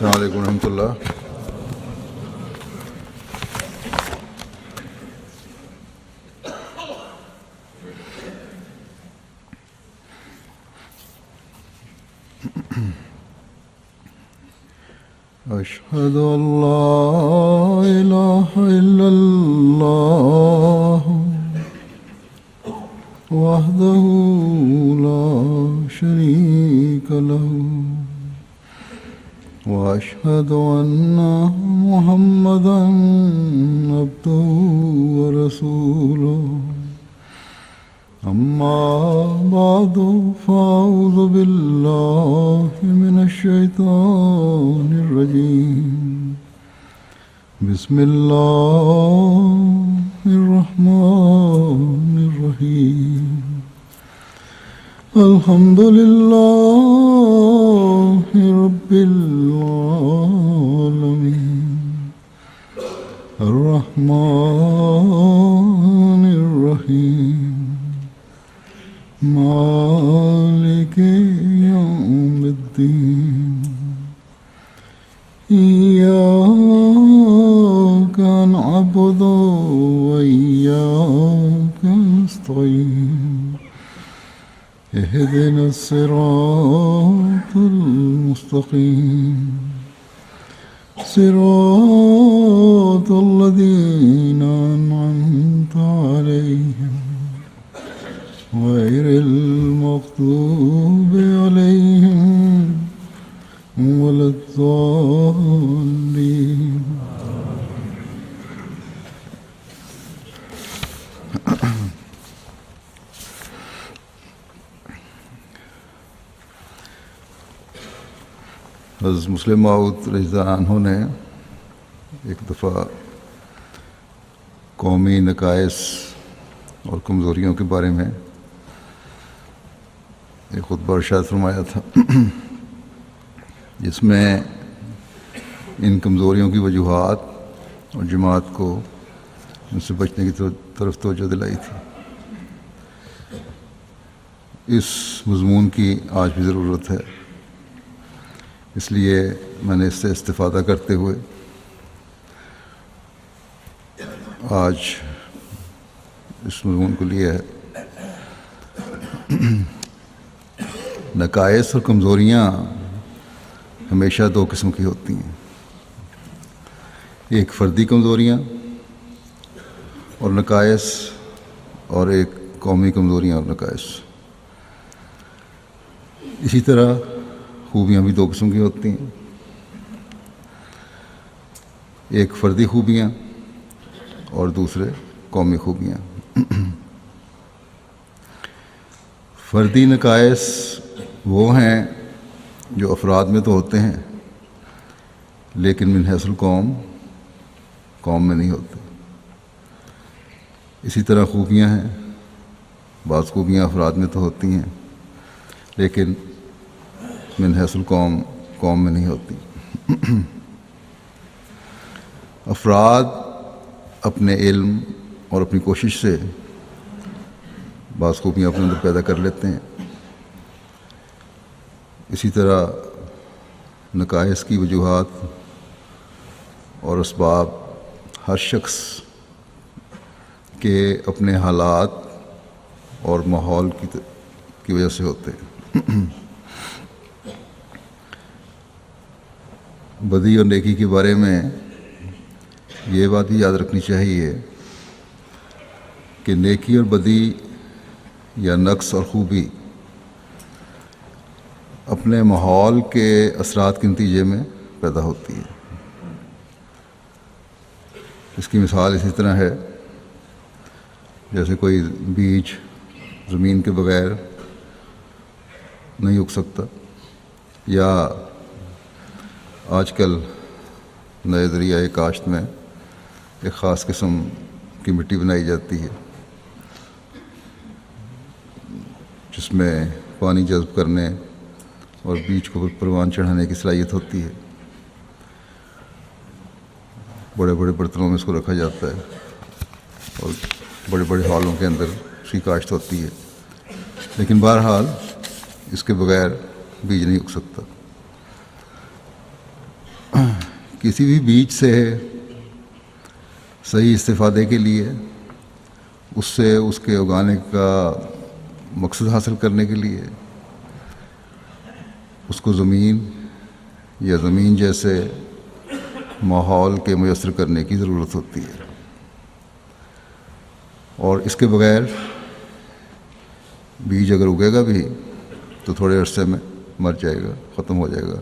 السلام علیکم ورحمۃ اللہ۔ أشهد أن لا إله إلا الله وحده لا شريك له وأشهد أن محمدا عبده ورسوله أما بعد فأعوذ بالله من الشيطان الرجيم بسم الله الرحمن الرحيم الحمد لله رب العالمين الرحمن الرحيم مالك يوم الدين إياك نعبد وإياك نستعين اهدنا الصراط المستقيم صراط الذين أنعمت عليهم غير المغضوب عليهم ولا الضالين۔ حضرت مسلم موعود رضی اللہ عنہ نے ایک دفعہ قومی نقائص اور کمزوریوں کے بارے میں ایک خطبہ ارشاد فرمایا تھا، جس میں ان کمزوریوں کی وجوہات اور جماعت کو ان سے بچنے کی طرف توجہ دلائی تھی۔ اس مضمون کی آج بھی ضرورت ہے، اس لیے میں نے اس سے استفادہ کرتے ہوئے آج اس مضمون کو لیا ہے۔ نقائص اور کمزوریاں ہمیشہ دو قسم کی ہوتی ہیں، ایک فردی کمزوریاں اور نقائص، اور ایک قومی کمزوریاں اور نقائص۔ اسی طرح خوبیاں بھی دو قسم کی ہوتی ہیں، ایک فردی خوبیاں اور دوسرے قومی خوبیاں۔ فردی نقائص وہ ہیں جو افراد میں تو ہوتے ہیں لیکن من حیث القوم قوم میں نہیں ہوتے۔ اسی طرح خوبیاں ہیں، بعض خوبیاں افراد میں تو ہوتی ہیں لیکن من حیث القوم قوم میں نہیں ہوتی۔ افراد اپنے علم اور اپنی کوشش سے بعض خوبیاں اپنے اندر پیدا کر لیتے ہیں، اسی طرح نقائص کی وجوہات اور اسباب ہر شخص کے اپنے حالات اور ماحول کی وجہ سے ہوتے ہیں۔ بدی اور نیکی کے بارے میں یہ بات بھی یاد رکھنی چاہیے کہ نیکی اور بدی یا نقص اور خوبی اپنے ماحول کے اثرات کے نتیجے میں پیدا ہوتی ہے۔ اس کی مثال اسی طرح ہے جیسے کوئی بیج زمین کے بغیر نہیں اگ سکتا، یا آج کل نئے ذریعہ کاشت میں ایک خاص قسم کی مٹی بنائی جاتی ہے جس میں پانی جذب کرنے اور بیج کو پروان چڑھانے کی صلاحیت ہوتی ہے۔ بڑے بڑے برتنوں میں اس کو رکھا جاتا ہے اور بڑے بڑے ہالوں کے اندر اس کی کاشت ہوتی ہے، لیکن بہرحال اس کے بغیر بیج نہیں اگ سکتا۔ کسی بھی بیج سے صحیح استفادے کے لیے، اس سے اس کے اگانے کا مقصد حاصل کرنے کے لیے اس کو زمین یا زمین جیسے ماحول کے میسر کرنے کی ضرورت ہوتی ہے، اور اس کے بغیر بیج اگر اگے گا بھی تو تھوڑے عرصے میں مر جائے گا، ختم ہو جائے گا۔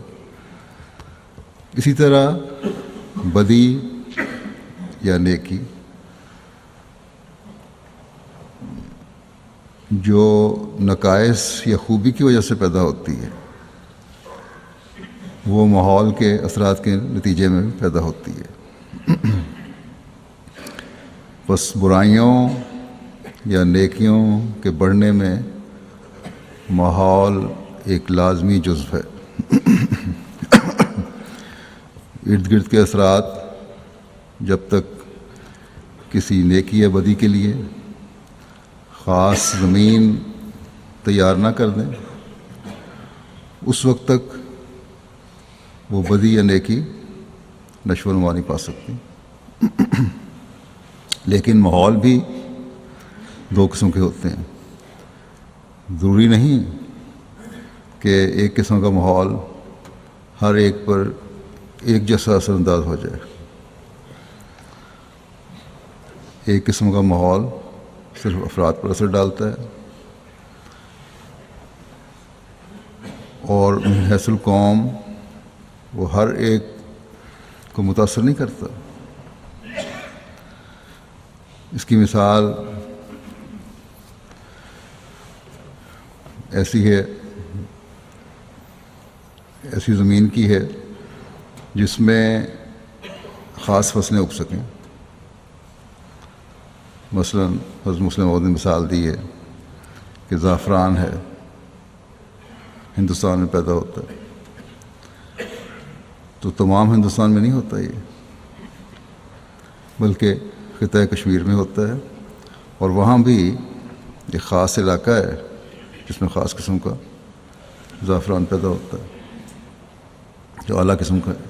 اسی طرح بدی یا نیکی جو نقائص یا خوبی کی وجہ سے پیدا ہوتی ہے، وہ ماحول کے اثرات کے نتیجے میں پیدا ہوتی ہے۔ بس برائیوں یا نیکیوں کے بڑھنے میں ماحول ایک لازمی جزو ہے۔ ارد گرد کے اثرات جب تک کسی نیکی یا بدی کے لیے خاص زمین تیار نہ کر دیں، اس وقت تک وہ بدی یا نیکی نشو و نما نہیں پا سکتی۔ لیکن ماحول بھی دو قسم کے ہوتے ہیں۔ ضروری نہیں کہ ایک قسم کا ماحول ہر ایک پر ایک جیسا اثر انداز ہو جائے۔ ایک قسم کا ماحول صرف افراد پر اثر ڈالتا ہے اور من حیث القوم وہ ہر ایک کو متاثر نہیں کرتا۔ اس کی مثال ایسی زمین کی ہے جس میں خاص فصلیں اگ سکیں۔ مثلا حضرت مسلم موعود نے مثال دی ہے کہ زعفران ہے، ہندوستان میں پیدا ہوتا ہے، تو تمام ہندوستان میں نہیں ہوتا یہ، بلکہ خطہ کشمیر میں ہوتا ہے، اور وہاں بھی ایک خاص علاقہ ہے جس میں خاص قسم کا زعفران پیدا ہوتا ہے جو اعلیٰ قسم کا ہے۔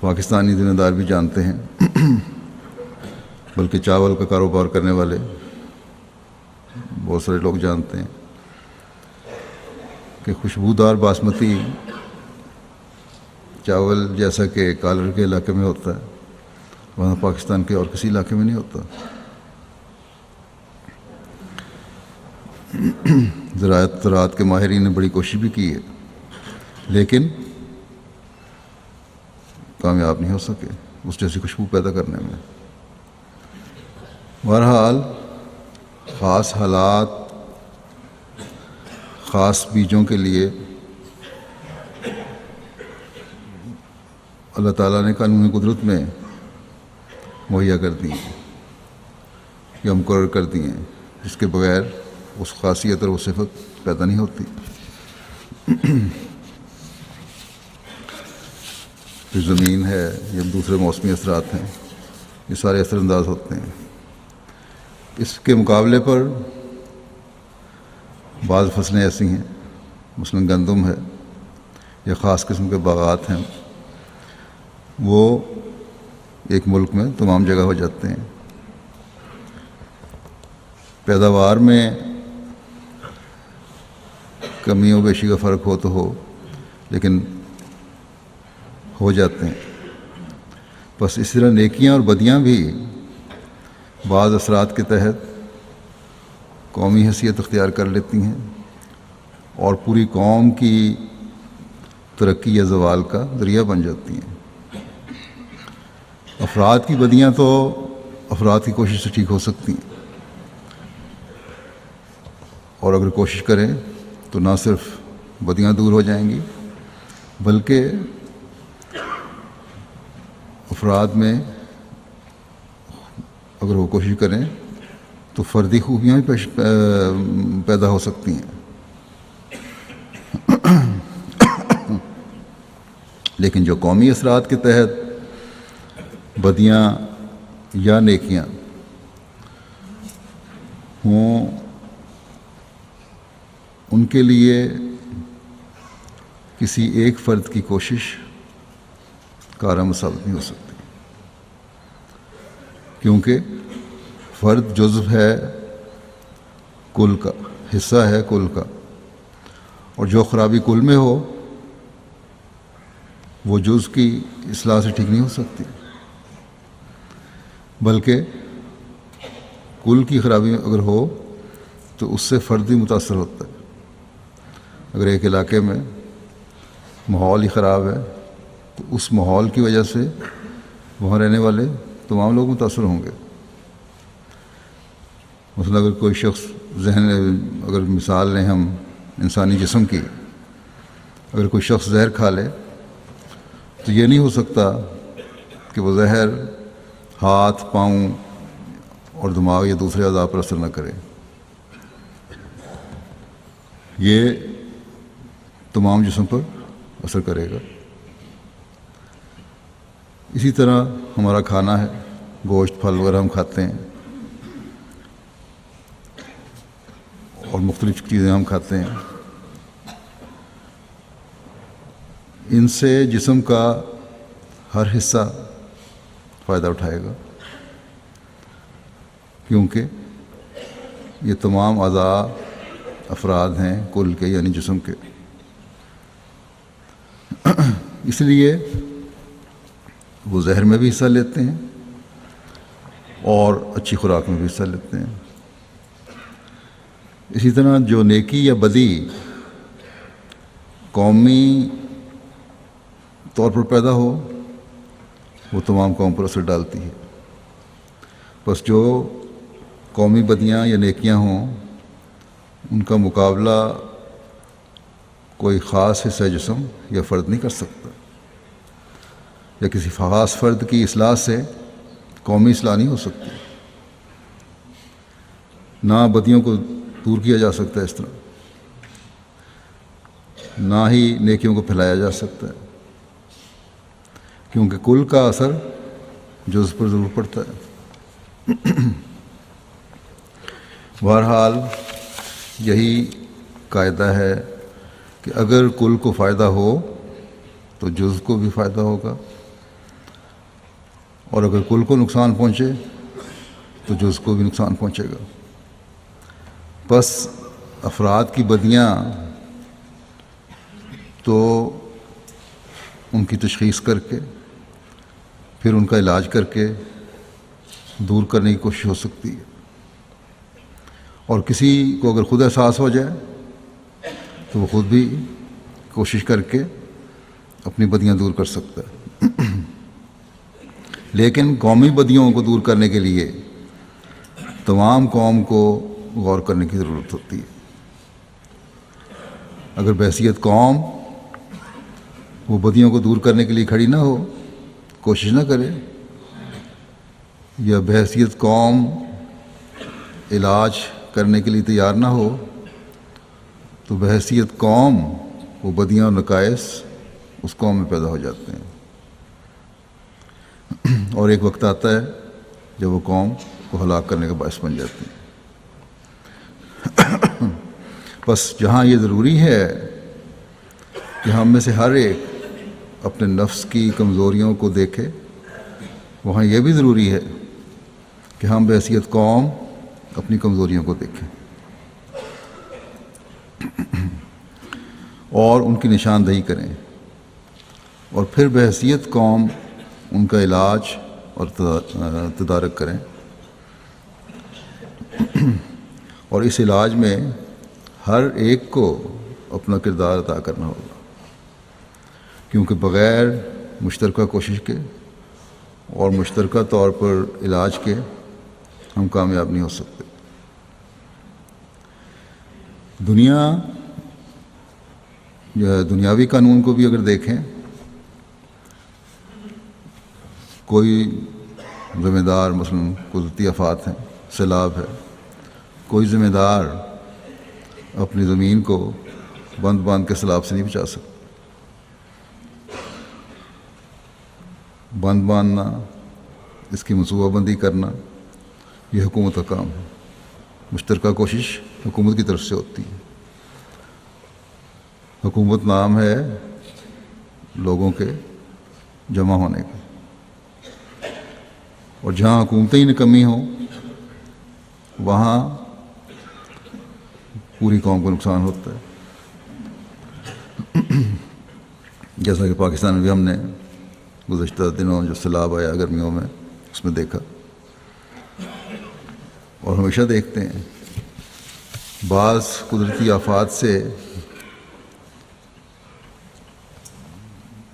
پاکستانی ذمہ دار بھی جانتے ہیں، بلکہ چاول کا کاروبار کرنے والے بہت سارے لوگ جانتے ہیں کہ خوشبودار باسمتی چاول جیسا کہ کالر کے علاقے میں ہوتا ہے، وہاں پاکستان کے اور کسی علاقے میں نہیں ہوتا۔ زراعت کے ماہرین نے بڑی کوشش بھی کی ہے، لیکن کامیاب نہیں ہو سکے اس جیسی خوشبو پیدا کرنے میں۔ بہرحال خاص حالات، خاص بیجوں کے لیے اللہ تعالیٰ نے قانون قدرت میں مہیا کر دی ہیں یا مقرر کر دی ہیں، جس کے بغیر اس خاصیت اور وہ صفت پیدا نہیں ہوتی۔ پھر زمین ہے یا دوسرے موسمی اثرات ہیں، یہ سارے اثر انداز ہوتے ہیں۔ اس کے مقابلے پر بعض فصلیں ایسی ہیں، مثلا گندم ہے یا خاص قسم کے باغات ہیں، وہ ایک ملک میں تمام جگہ ہو جاتے ہیں۔ پیداوار میں کمی و بیشی کا فرق ہو تو ہو، لیکن ہو جاتے ہیں۔ بس اس طرح نیکیاں اور بدیاں بھی بعض اثرات کے تحت قومی حیثیت اختیار کر لیتی ہیں اور پوری قوم کی ترقی یا زوال کا ذریعہ بن جاتی ہیں۔ افراد کی بدیاں تو افراد کی کوشش سے ٹھیک ہو سکتی ہیں، اور اگر کوشش کریں تو نہ صرف بدیاں دور ہو جائیں گی، بلکہ افراد میں اگر وہ کوشش کریں تو فردی خوبیاں بھی پیدا ہو سکتی ہیں۔ لیکن جو قومی اثرات کے تحت بدیاں یا نیکیاں ہوں، ان کے لیے کسی ایک فرد کی کوشش کارآمد ثابت نہیں ہو سکتی، کیونکہ فرد جزو ہے کل کا، حصہ ہے کل کا، اور جو خرابی کل میں ہو وہ جز کی اصلاح سے ٹھیک نہیں ہو سکتی، بلکہ کل کی خرابی اگر ہو تو اس سے فرد بھی متاثر ہوتا ہے۔ اگر ایک علاقے میں ماحول ہی خراب ہے تو اس ماحول کی وجہ سے وہاں رہنے والے تمام لوگ متاثر ہوں گے۔ مثلا اگر کوئی شخص اگر مثال لیں ہم انسانی جسم کی، اگر کوئی شخص زہر کھا لے تو یہ نہیں ہو سکتا کہ وہ زہر ہاتھ، پاؤں اور دماغ یا دوسرے اعضاء پر اثر نہ کرے، یہ تمام جسم پر اثر کرے گا۔ اسی طرح ہمارا کھانا ہے، گوشت، پھل وغیرہ ہم کھاتے ہیں اور مختلف چیزیں ہم کھاتے ہیں، ان سے جسم کا ہر حصہ فائدہ اٹھائے گا، کیونکہ یہ تمام اعضاء افراد ہیں کل کے، یعنی جسم کے۔ اس لیے وہ زہر میں بھی حصہ لیتے ہیں اور اچھی خوراک میں بھی حصہ لیتے ہیں۔ اسی طرح جو نیکی یا بدی قومی طور پر پیدا ہو وہ تمام قوم پر اثر ڈالتی ہے، بس جو قومی بدیاں یا نیکیاں ہوں ان کا مقابلہ کوئی خاص حصہ جسم یا فرد نہیں کر سکتا، یا کسی خاص فرد کی اصلاح سے قومی اصلاح نہیں ہو سکتی، نہ بدیوں کو دور کیا جا سکتا ہے اس طرح، نہ ہی نیکیوں کو پھیلایا جا سکتا ہے، کیونکہ کل کا اثر جز پر ضرور پڑتا ہے۔ بہرحال یہی قاعدہ ہے کہ اگر کل کو فائدہ ہو تو جز کو بھی فائدہ ہوگا، اور اگر کل کو نقصان پہنچے تو جز کو بھی نقصان پہنچے گا۔ بس افراد کی بدیاں تو ان کی تشخیص کر کے پھر ان کا علاج کر کے دور کرنے کی کوشش ہو سکتی ہے، اور کسی کو اگر خود احساس ہو جائے تو وہ خود بھی کوشش کر کے اپنی بدیاں دور کر سکتا ہے۔ لیکن قومی بدیوں کو دور کرنے کے لیے تمام قوم کو غور کرنے کی ضرورت ہوتی ہے۔ اگر بحیثیت قوم وہ بدیوں کو دور کرنے کے لیے کھڑی نہ ہو، کوشش نہ کرے، یا بحیثیت قوم علاج کرنے کے لیے تیار نہ ہو، تو بحیثیت قوم وہ بدیاں اور نقائص اس قوم میں پیدا ہو جاتے ہیں، اور ایک وقت آتا ہے جب وہ قوم کو ہلاک کرنے کا باعث بن جاتی ہے۔ بس جہاں یہ ضروری ہے کہ ہم میں سے ہر ایک اپنے نفس کی کمزوریوں کو دیکھے، وہاں یہ بھی ضروری ہے کہ ہم بحیثیت قوم اپنی کمزوریوں کو دیکھیں اور ان کی نشاندہی کریں، اور پھر بحیثیت قوم ان کا علاج اور تدارک کریں، اور اس علاج میں ہر ایک کو اپنا کردار ادا کرنا ہوگا، کیونکہ بغیر مشترکہ کوشش کے اور مشترکہ طور پر علاج کے ہم کامیاب نہیں ہو سکتے۔ دنیا جو ہے، دنیاوی قانون کو بھی اگر دیکھیں، کوئی ذمہ دار مثلاً قدرتی آفات ہیں، سیلاب ہے، کوئی ذمہ دار اپنی زمین کو باندھ کے سیلاب سے نہیں بچا سکتا۔ باندھ باندھنا، اس کی منصوبہ بندی کرنا، یہ حکومت کا کام ہے۔ مشترکہ کوشش حکومت کی طرف سے ہوتی ہے۔ حکومت نام ہے لوگوں کے جمع ہونے کا، اور جہاں حکومتیں ہی نکمی ہوں وہاں پوری قوم کو نقصان ہوتا ہے، جیسا کہ پاکستان میں بھی ہم نے گزشتہ دنوں جو سیلاب آیا گرمیوں میں اس میں دیکھا، اور ہمیشہ دیکھتے ہیں۔ بعض قدرتی آفات سے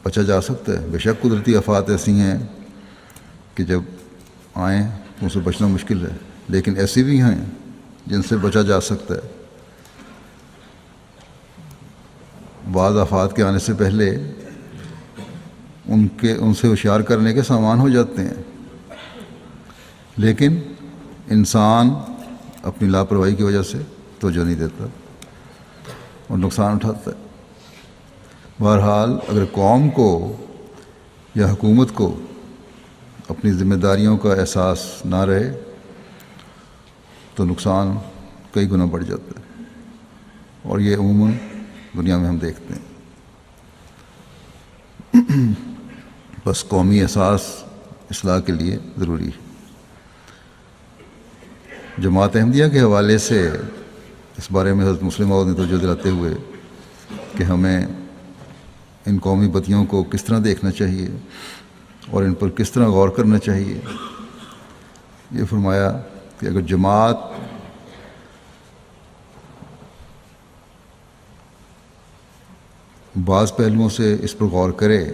بچا جا سکتا ہے، بے شک قدرتی آفات ایسی ہیں کہ جب آئیں تو ان سے بچنا مشکل ہے، لیکن ایسی بھی ہیں جن سے بچا جا سکتا ہے۔ بعض آفات کے آنے سے پہلے ان سے ہوشیار کرنے کے سامان ہو جاتے ہیں، لیکن انسان اپنی لاپرواہی کی وجہ سے توجہ نہیں دیتا اور نقصان اٹھاتا ہے۔ بہرحال اگر قوم کو یا حکومت کو اپنی ذمہ داریوں کا احساس نہ رہے تو نقصان کئی گنا بڑھ جاتا ہے، اور یہ عموماً دنیا میں ہم دیکھتے ہیں۔ بس قومی احساس اصلاح کے لیے ضروری ہے۔ جماعت احمدیہ کے حوالے سے اس بارے میں حضرت مسلم موعود نے توجہ دلاتے ہوئے کہ ہمیں ان قومی بدیوں کو کس طرح دیکھنا چاہیے اور ان پر کس طرح غور کرنا چاہیے، یہ فرمایا کہ اگر جماعت بعض پہلوؤں سے اس پر غور کرے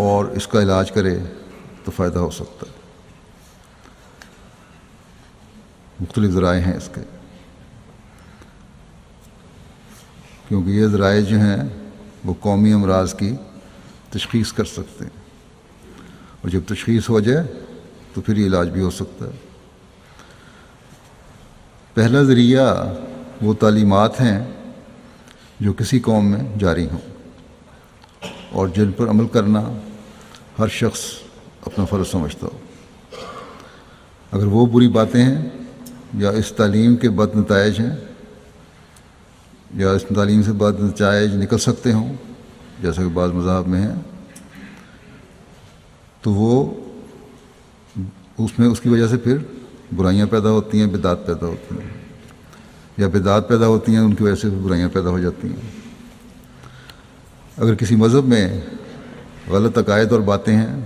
اور اس کا علاج کرے تو فائدہ ہو سکتا ہے۔ مختلف ذرائع ہیں اس کے، کیونکہ یہ ذرائع جو ہیں وہ قومی امراض کی تشخیص کر سکتے ہیں، اور جب تشخیص ہو جائے تو پھر یہ علاج بھی ہو سکتا ہے۔ پہلا ذریعہ وہ تعلیمات ہیں جو کسی قوم میں جاری ہوں اور جن پر عمل کرنا ہر شخص اپنا فرض سمجھتا ہو۔ اگر وہ بری باتیں ہیں یا اس تعلیم کے بد نتائج ہیں یا اس تعلیم سے بد نتائج نکل سکتے ہوں جیسا کہ بعض مذاہب میں ہیں، تو وہ اس کی وجہ سے پھر برائیاں پیدا ہوتی ہیں، بدعات پیدا ہوتی ہیں، یا بدعات پیدا ہوتی ہیں ان کی وجہ سے برائیاں پیدا ہو جاتی ہیں۔ اگر کسی مذہب میں غلط عقائد اور باتیں ہیں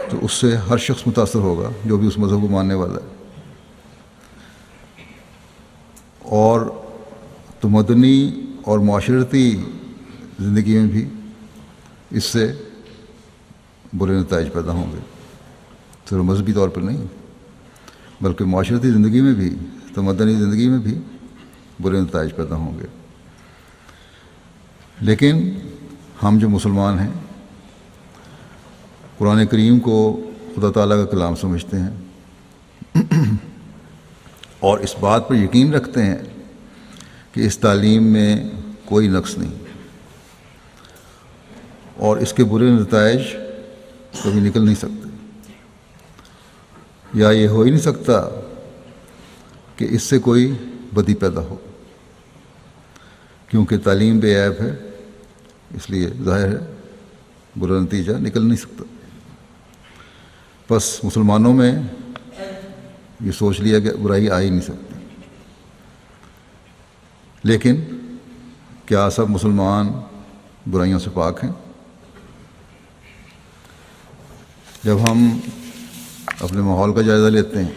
تو اس سے ہر شخص متاثر ہوگا جو بھی اس مذہب کو ماننے والا ہے، اور تمدنی اور معاشرتی زندگی میں بھی اس سے برے نتائج پیدا ہوں گے، صرف مذہبی طور پر نہیں بلکہ معاشرتی زندگی میں بھی، تمدنی زندگی میں بھی برے نتائج پیدا ہوں گے۔ لیکن ہم جو مسلمان ہیں قرآن کریم کو خدا تعالیٰ کا کلام سمجھتے ہیں اور اس بات پر یقین رکھتے ہیں کہ اس تعلیم میں کوئی نقص نہیں اور اس کے برے نتائج کبھی نکل نہیں سکتے، یا یہ ہو ہی نہیں سکتا کہ اس سے کوئی بدی پیدا ہو، کیونکہ تعلیم بے عیب ہے، اس لیے ظاہر ہے برا نتیجہ نکل نہیں سکتا۔ بس مسلمانوں میں یہ سوچ لیا کہ برائی آ ہی نہیں سکتی، لیکن کیا سب مسلمان برائیوں سے پاک ہیں؟ جب ہم اپنے ماحول کا جائزہ لیتے ہیں،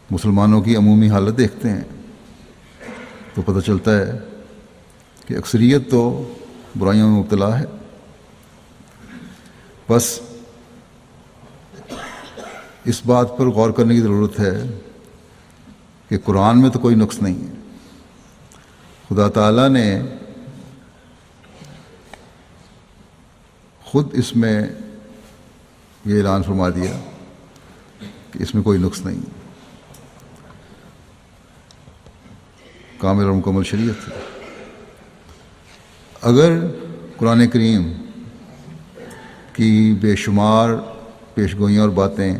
مسلمانوں کی عمومی حالت دیکھتے ہیں تو پتہ چلتا ہے کہ اکثریت تو برائیوں میں مبتلا ہے۔ بس اس بات پر غور کرنے کی ضرورت ہے کہ قرآن میں تو کوئی نقص نہیں ہے۔ خدا تعالیٰ نے خود اس میں یہ اعلان فرما دیا کہ اس میں کوئی نقص نہیں ہے، کامل اور مکمل شریعت ہے۔ اگر قرآن کریم کی بے شمار پیش گوئیاں اور باتیں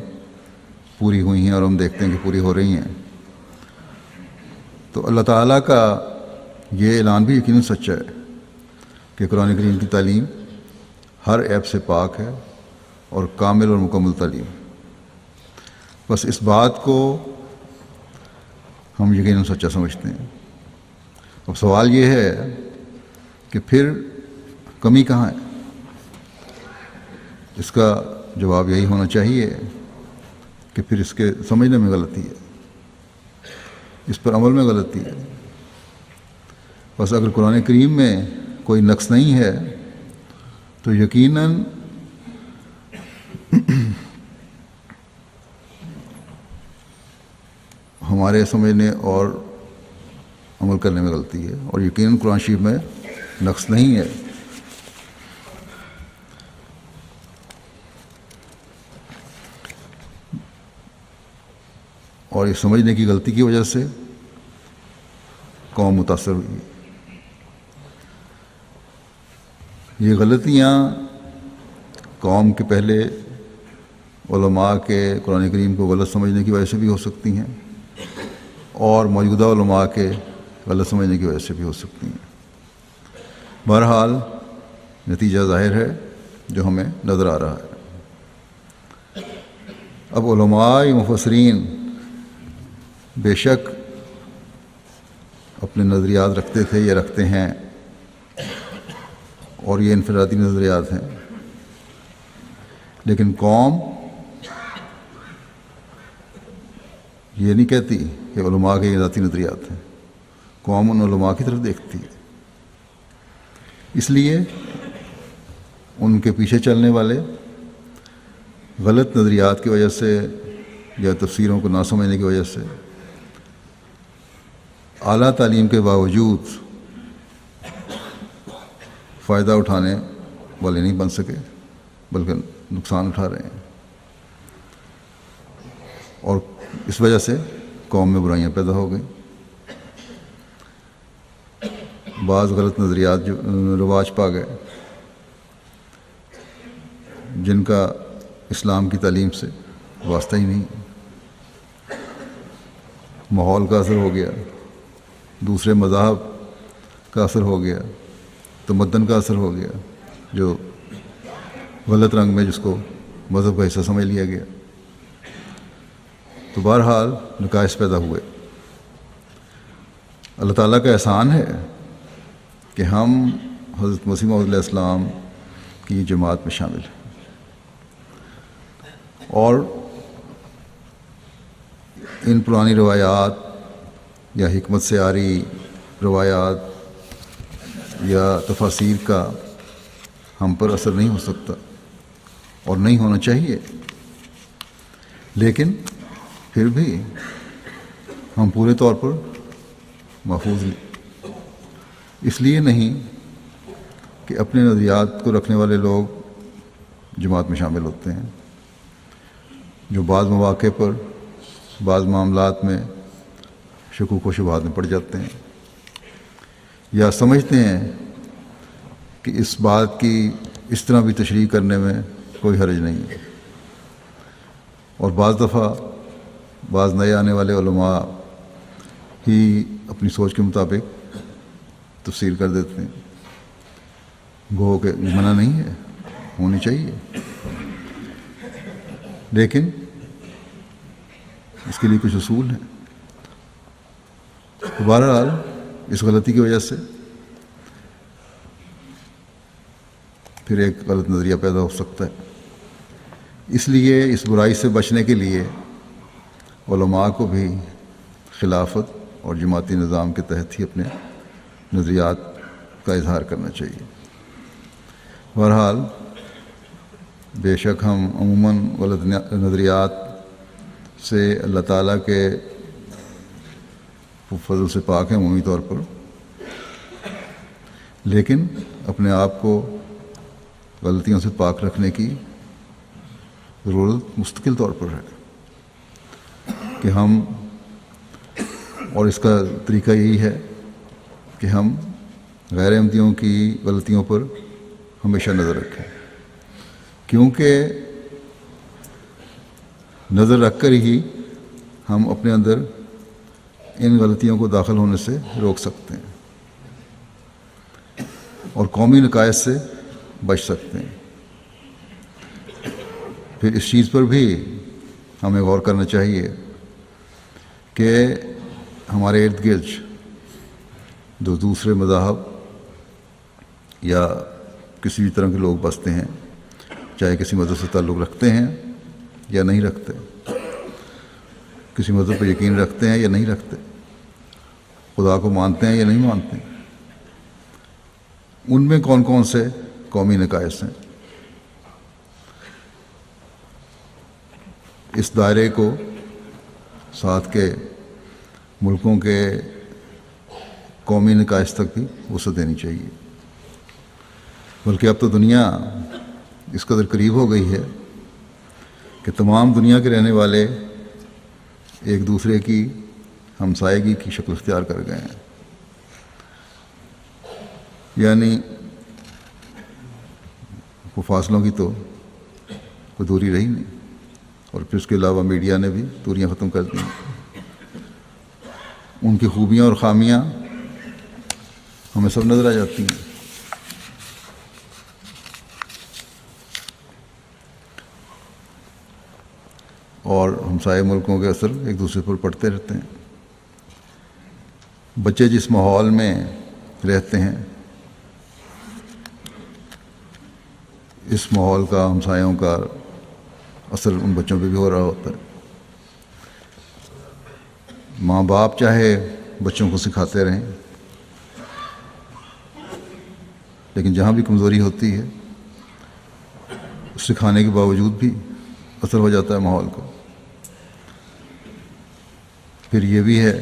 پوری ہوئی ہیں اور ہم دیکھتے ہیں کہ پوری ہو رہی ہیں، تو اللہ تعالیٰ کا یہ اعلان بھی یقیناً سچا ہے کہ قرآن کریم کی تعلیم ہر عیب سے پاک ہے اور کامل اور مکمل تعلیم. بس اس بات کو ہم یقیناً سچا سمجھتے ہیں. اب سوال یہ ہے کہ پھر کمی کہاں ہے؟ اس کا جواب یہی ہونا چاہیے کہ پھر اس کے سمجھنے میں غلطی ہے، اس پر عمل میں غلطی ہے. بس اگر قرآن کریم میں کوئی نقص نہیں ہے تو یقیناً ہمارے سمجھنے اور عمل کرنے میں غلطی ہے، اور یقیناً قرآن شریف میں نقص نہیں ہے. اور اس سمجھنے کی غلطی کی وجہ سے قوم متاثر ہوئی. یہ غلطیاں قوم کے پہلے علماء کے قرآن کریم کو غلط سمجھنے کی وجہ سے بھی ہو سکتی ہیں، اور موجودہ علماء کے غلط سمجھنے کی وجہ سے بھی ہو سکتی ہیں. بہرحال نتیجہ ظاہر ہے جو ہمیں نظر آ رہا ہے. اب علماء مفسرین بے شک اپنے نظریات رکھتے تھے یا رکھتے ہیں، اور یہ انفرادی نظریات ہیں، لیکن قوم یہ نہیں کہتی کہ علماء کے یہ ذاتی نظریات ہیں. قوم ان علماء کی طرف دیکھتی ہے. اس لیے ان کے پیچھے چلنے والے غلط نظریات کی وجہ سے یا تفسیروں کو نہ سمجھنے کی وجہ سے اعلیٰ تعلیم کے باوجود فائدہ اٹھانے والے نہیں بن سکے، بلکہ نقصان اٹھا رہے ہیں. اور اس وجہ سے قوم میں برائیاں پیدا ہو گئیں. بعض غلط نظریات جو رواج پا گئے جن کا اسلام کی تعلیم سے واسطہ ہی نہیں. ماحول کا اثر ہو گیا، دوسرے مذاہب کا اثر ہو گیا، تمدن کا اثر ہو گیا، جو غلط رنگ میں جس کو مذہب کا حصہ سمجھ لیا گیا. تو بہرحال نقائص پیدا ہوئے. اللہ تعالیٰ کا احسان ہے کہ ہم حضرت مسیح موعود علیہ السلام کی جماعت میں شامل ہیں، اور ان پرانی روایات یا حکمت سے آری روایات یا تفاسیر کا ہم پر اثر نہیں ہو سکتا اور نہیں ہونا چاہیے. لیکن پھر بھی ہم پورے طور پر محفوظ اس لیے نہیں کہ اپنے نظریات کو رکھنے والے لوگ جماعت میں شامل ہوتے ہیں، جو بعض مواقع پر بعض معاملات میں شکوک و شبہات میں پڑ جاتے ہیں، یا سمجھتے ہیں کہ اس بات کی اس طرح بھی تشریح کرنے میں کوئی حرج نہیں ہے. اور بعض دفعہ بعض نئے آنے والے علماء ہی اپنی سوچ کے مطابق تفسیر کر دیتے ہیں. گو کہ منع نہیں ہے، ہونی چاہیے، لیکن اس کے لیے کچھ اصول ہیں. تو بہرحال اس غلطی کی وجہ سے پھر ایک غلط نظریہ پیدا ہو سکتا ہے. اس لیے اس برائی سے بچنے کے لیے علماء کو بھی خلافت اور جماعتی نظام کے تحت ہی اپنے نظریات کا اظہار کرنا چاہیے. بہرحال بے شک ہم عموماً غلط نظریات سے اللہ تعالیٰ کے فضل سے پاک ہیں عمومی طور پر، لیکن اپنے آپ کو غلطیوں سے پاک رکھنے کی ضرورت مستقل طور پر ہے کہ ہم، اور اس کا طریقہ یہی ہے کہ ہم غیر احمدیوں کی غلطیوں پر ہمیشہ نظر رکھیں، کیونکہ نظر رکھ کر ہی ہم اپنے اندر ان غلطیوں کو داخل ہونے سے روک سکتے ہیں. اور قومی نقائص سے بچ سکتے ہیں۔ پھر اس چیز پر بھی ہمیں غور کرنا چاہیے کہ ہمارے ارد گرد جو دوسرے مذاہب یا کسی بھی طرح کے لوگ بستے ہیں، چاہے کسی مذہب سے تعلق رکھتے ہیں یا نہیں رکھتے، کسی مذہب پر یقین رکھتے ہیں یا نہیں رکھتے، خدا کو مانتے ہیں یا نہیں مانتے، ان میں کون کون سے قومی نقائص ہیں۔ اس دائرے کو ساتھ کے ملکوں کے قومی نقائص تک بھی وسعت دینی چاہیے، بلکہ اب تو دنیا اس قدر قریب ہو گئی ہے کہ تمام دنیا کے رہنے والے ایک دوسرے کی ہمسائیگی کی شکل اختیار کر گئے ہیں، یعنی وہ فاصلوں کی تو کوئی دوری رہی نہیں، اور پھر اس کے علاوہ میڈیا نے بھی دوریاں ختم کر دی، ان کی خوبیاں اور خامیاں ہمیں سب نظر آ جاتی ہیں۔ اور ہمسائے ملکوں کے اثر ایک دوسرے پر پڑتے رہتے ہیں۔ بچے جس ماحول میں رہتے ہیں، اس ماحول کا، ہمسایوں کا اثر ان بچوں پہ بھی ہو رہا ہوتا ہے۔ ماں باپ چاہے بچوں کو سکھاتے رہیں، لیکن جہاں بھی کمزوری ہوتی ہے، سکھانے کے باوجود بھی اثر ہو جاتا ہے ماحول کا۔ پھر یہ بھی ہے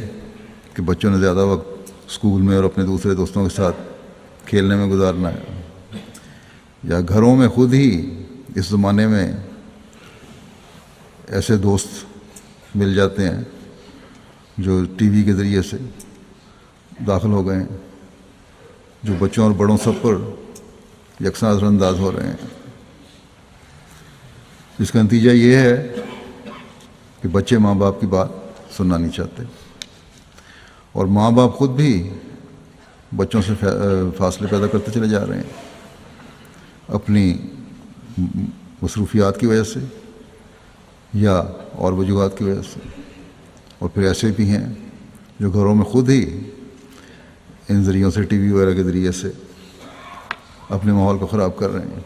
کہ بچوں نے زیادہ وقت اسکول میں اور اپنے دوسرے دوستوں کے ساتھ کھیلنے میں گزارنا ہے، یا گھروں میں خود ہی اس زمانے میں ایسے دوست مل جاتے ہیں جو ٹی وی کے ذریعے سے داخل ہو گئے ہیں، جو بچوں اور بڑوں سب پر یکساں اثر انداز ہو رہے ہیں۔ اس کا نتیجہ یہ ہے کہ بچے ماں باپ کی بات سننا نہیں چاہتے، اور ماں باپ خود بھی بچوں سے فاصلے پیدا کرتے چلے جا رہے ہیں اپنی مصروفیات کی وجہ سے یا اور وجوہات کی وجہ سے۔ اور پھر ایسے بھی ہیں جو گھروں میں خود ہی ان ذریعوں سے، ٹی وی وغیرہ کے ذریعے سے اپنے ماحول کو خراب کر رہے ہیں۔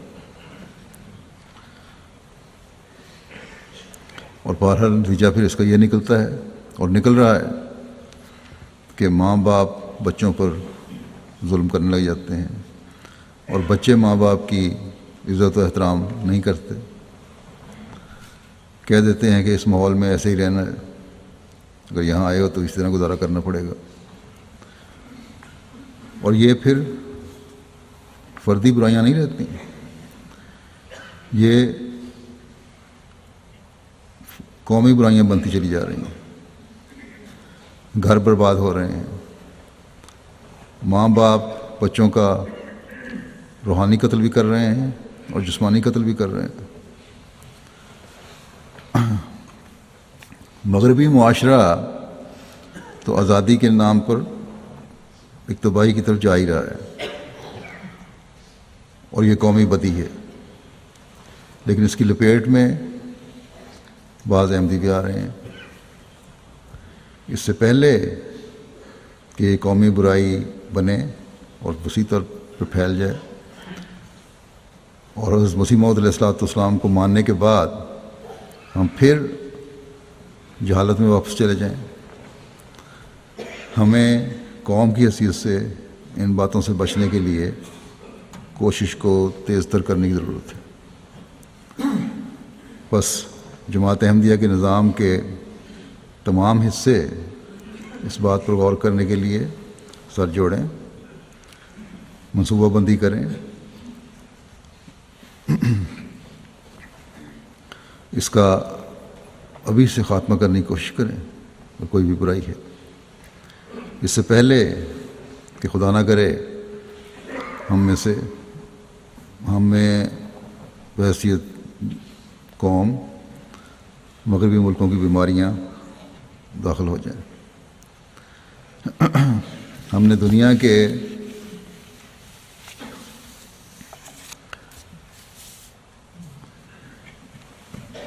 اور بہرحال نتیجہ پھر اس کا یہ نکلتا ہے اور نکل رہا ہے کہ ماں باپ بچوں پر ظلم کرنے لگ جاتے ہیں، اور بچے ماں باپ کی عزت و احترام نہیں کرتے، کہہ دیتے ہیں کہ اس ماحول میں ایسے ہی رہنا ہے، اگر یہاں آئے ہو تو اس طرح گزارا کرنا پڑے گا۔ اور یہ پھر فردی برائیاں نہیں رہتی، یہ قومی برائیاں بنتی چلی جا رہی ہیں، گھر برباد ہو رہے ہیں، ماں باپ بچوں کا روحانی قتل بھی کر رہے ہیں اور جسمانی قتل بھی کر رہے ہیں۔ مغربی معاشرہ تو آزادی کے نام پر ایک تباہی کی طرف جا ہی رہا ہے، اور یہ قومی بدی ہے، لیکن اس کی لپیٹ میں بعض احمدی بھی آ رہے ہیں۔ اس سے پہلے کہ یہ قومی برائی بنے اور وسیع طور پہ پھیل جائے، اور حضرت مسیح موعود علیہ السلام کو ماننے کے بعد ہم پھر جہالت میں واپس چلے جائیں، ہمیں قوم کی حیثیت سے ان باتوں سے بچنے کے لیے کوشش کو تیز تر کرنے کی ضرورت ہے۔ بس جماعت احمدیہ کے نظام کے تمام حصے اس بات پر غور کرنے کے لیے سر جوڑیں، منصوبہ بندی کریں، اس کا ابھی سے خاتمہ کرنے کی کوشش کریں اگر کوئی بھی برائی ہے، اس سے پہلے کہ خدا نہ کرے ہم میں بحیثیت قوم مغربی ملکوں کی بیماریاں داخل ہو جائیں۔ ہم نے دنیا کے